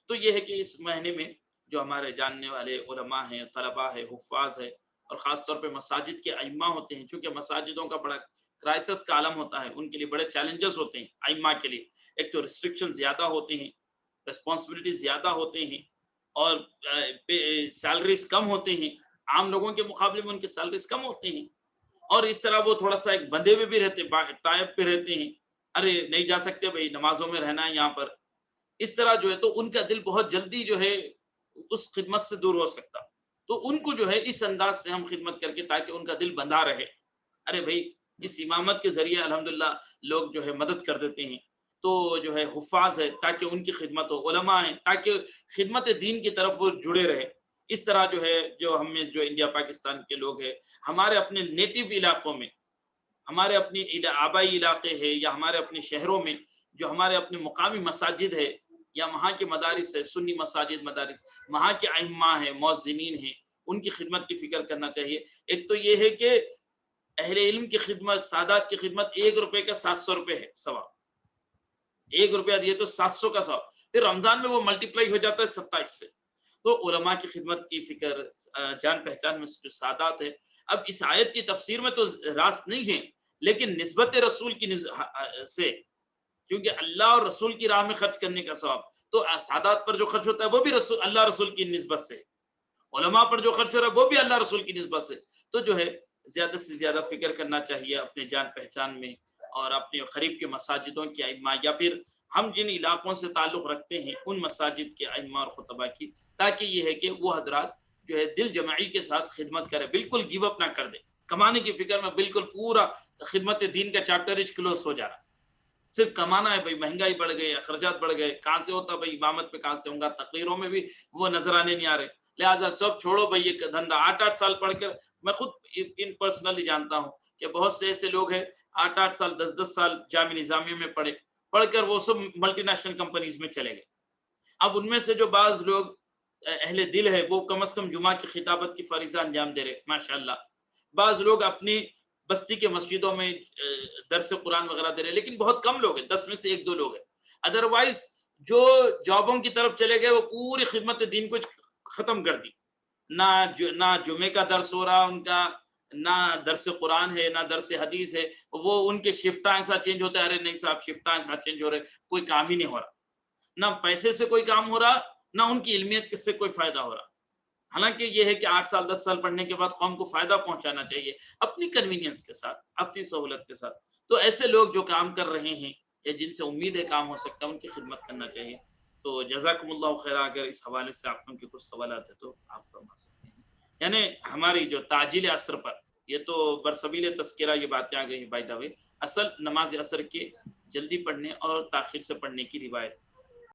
تو یہ ہے کہ اس مہینے میں جو ہمارے جاننے والے علماء ہیں، طلباء ہیں، حفاظ ہے، اور خاص طور پہ مساجد کے ائمہ ہوتے ہیں، چونکہ مساجدوں کا بڑا کرائسس کا عالم ہوتا ہے، ان کے لیے بڑے چیلنجز ہوتے ہیں ائمہ کے لیے. ایک تو ریسٹرکشن زیادہ ہوتے ہیں، رسپانسبلٹی زیادہ ہوتے ہیں، اور سیلریز کم ہوتے ہیں، عام لوگوں کے مقابلے میں ان کے سیلریز کم ہوتے ہیں، اور اس طرح وہ تھوڑا سا ایک بندھے ہوئے بھی رہتے ہیں، ٹائپ پہ رہتے ہیں، ارے نہیں جا سکتے بھائی، نمازوں میں رہنا ہے یہاں پر. اس طرح جو ہے تو ان کا دل بہت جلدی جو ہے اس خدمت سے دور ہو سکتا. تو ان کو جو ہے اس انداز سے ہم خدمت کر کے تاکہ ان کا دل بندھا رہے. ارے بھائی اس امامت کے ذریعے الحمدللہ لوگ جو ہے مدد کر دیتے ہیں، تو جو ہے حفاظ ہے تاکہ ان کی خدمت ہو، علماء ہیں تاکہ خدمت دین کی طرف وہ جڑے رہے. اس طرح جو ہے جو ہم میں جو انڈیا پاکستان کے لوگ ہیں، ہمارے اپنے نیٹو علاقوں میں، ہمارے اپنے آبائی علاقے ہیں، یا ہمارے اپنے شہروں میں جو ہمارے اپنے مقامی مساجد ہے، یا وہاں کے مدارس ہے، سنی مساجد مدارس، وہاں کے ائمہ ہیں، مؤذنین ہیں، ان کی خدمت کی فکر کرنا چاہیے. ایک تو یہ ہے کہ اہل علم کی خدمت، سادات کی خدمت 1 روپے کا 700 روپے ہے ثواب. 1 روپیہ دیے تو 700 کا ثواب، پھر رمضان میں وہ ملٹیپلائی ہو جاتا ہے 27 سے. تو علماء کی خدمت کی فکر، جان پہچان میں جو سادات ہے. اب اس آیت کی تفسیر میں تو راست نہیں ہے، لیکن نسبت رسول کی سے، کیونکہ اللہ اور رسول کی راہ میں خرچ کرنے کا ثواب تو سادات پر جو خرچ ہوتا ہے وہ بھی رسول اللہ رسول کی نسبت سے، علماء پر جو خرچ ہو رہا ہے وہ بھی اللہ رسول کی نسبت سے. تو جو ہے زیادہ سے زیادہ فکر کرنا چاہیے اپنے جان پہچان میں، اور اپنے قریب کے مساجدوں کے ائمہ، یا پھر ہم جن علاقوں سے تعلق رکھتے ہیں ان مساجد کے ائمہ اور خطبہ کی، تاکہ یہ ہے کہ وہ حضرات جو ہے دل جمعی کے ساتھ خدمت کرے، بالکل گیو اپ نہ کر دے. کمانے کی فکر میں بالکل پورا خدمت دین کا چیپٹر کلوز ہو جا رہا ہے، صرف کمانا ہے بھائی، مہنگائی بڑھ گئی، اخراجات بڑھ گئے، کہاں سے ہوتا بھائی، امامت پہ کہاں سے ہوں گا، تقریروں میں بھی وہ نظر آنے نہیں آ رہے. لہٰذا سب چھوڑو بھائی یہ دھندا. 8 سال پڑھ کر، میں خود ان پرسنلی جانتا ہوں کہ بہت سے ایسے لوگ ہیں 8 سال 10 سال جامع نظامیہ میں پڑھ کر وہ سب ملٹی نیشنل کمپنیز میں چلے گئے. اب ان میں سے جو بعض لوگ اہل دل ہے وہ کم از کم جمعہ کی خطابت کی فریضہ انجام دے رہے ماشاءاللہ. بعض لوگ اپنی بستی کے مسجدوں میں درس قرآن وغیرہ دے رہے، لیکن بہت کم لوگ ہیں، 10 میں سے 1-2 لوگ ہیں. ادروائز جو جابوں کی طرف چلے گئے وہ پوری خدمت دین کو ختم کر دی. نہ جمعے کا درس ہو رہا ان کا، نہ درس قرآن ہے، نہ درس حدیث ہے. وہ ان کے شفٹاں ایسا چینج ہوتا ہے، ارے نہیں صاحب شفٹاں ایسا چینج ہو رہے، کوئی کام ہی نہیں ہو رہا. نہ پیسے سے کوئی کام ہو رہا، نہ ان کی علمیت سے کوئی فائدہ ہو رہا. حالانکہ یہ ہے کہ 8 سال 10 سال پڑھنے کے بعد قوم کو فائدہ پہنچانا چاہیے اپنی کنوینئنس کے ساتھ، اپنی سہولت کے ساتھ. تو ایسے لوگ جو کام کر رہے ہیں یا جن سے امید ہے کام ہو سکتا ہے، ان کی خدمت کرنا چاہیے. تو جزاکم اللہ خیر. اگر اس حوالے سے آپ کے کچھ سوالات ہیں تو آپ فرما سکتے ہیں. یعنی ہماری جو تعجیل عصر پر، یہ تو برسبیل تذکرہ یہ باتیں آ گئی ہیں بائی دا وے. اصل نماز عصر کے جلدی پڑھنے اور تاخیر سے پڑھنے کی روایت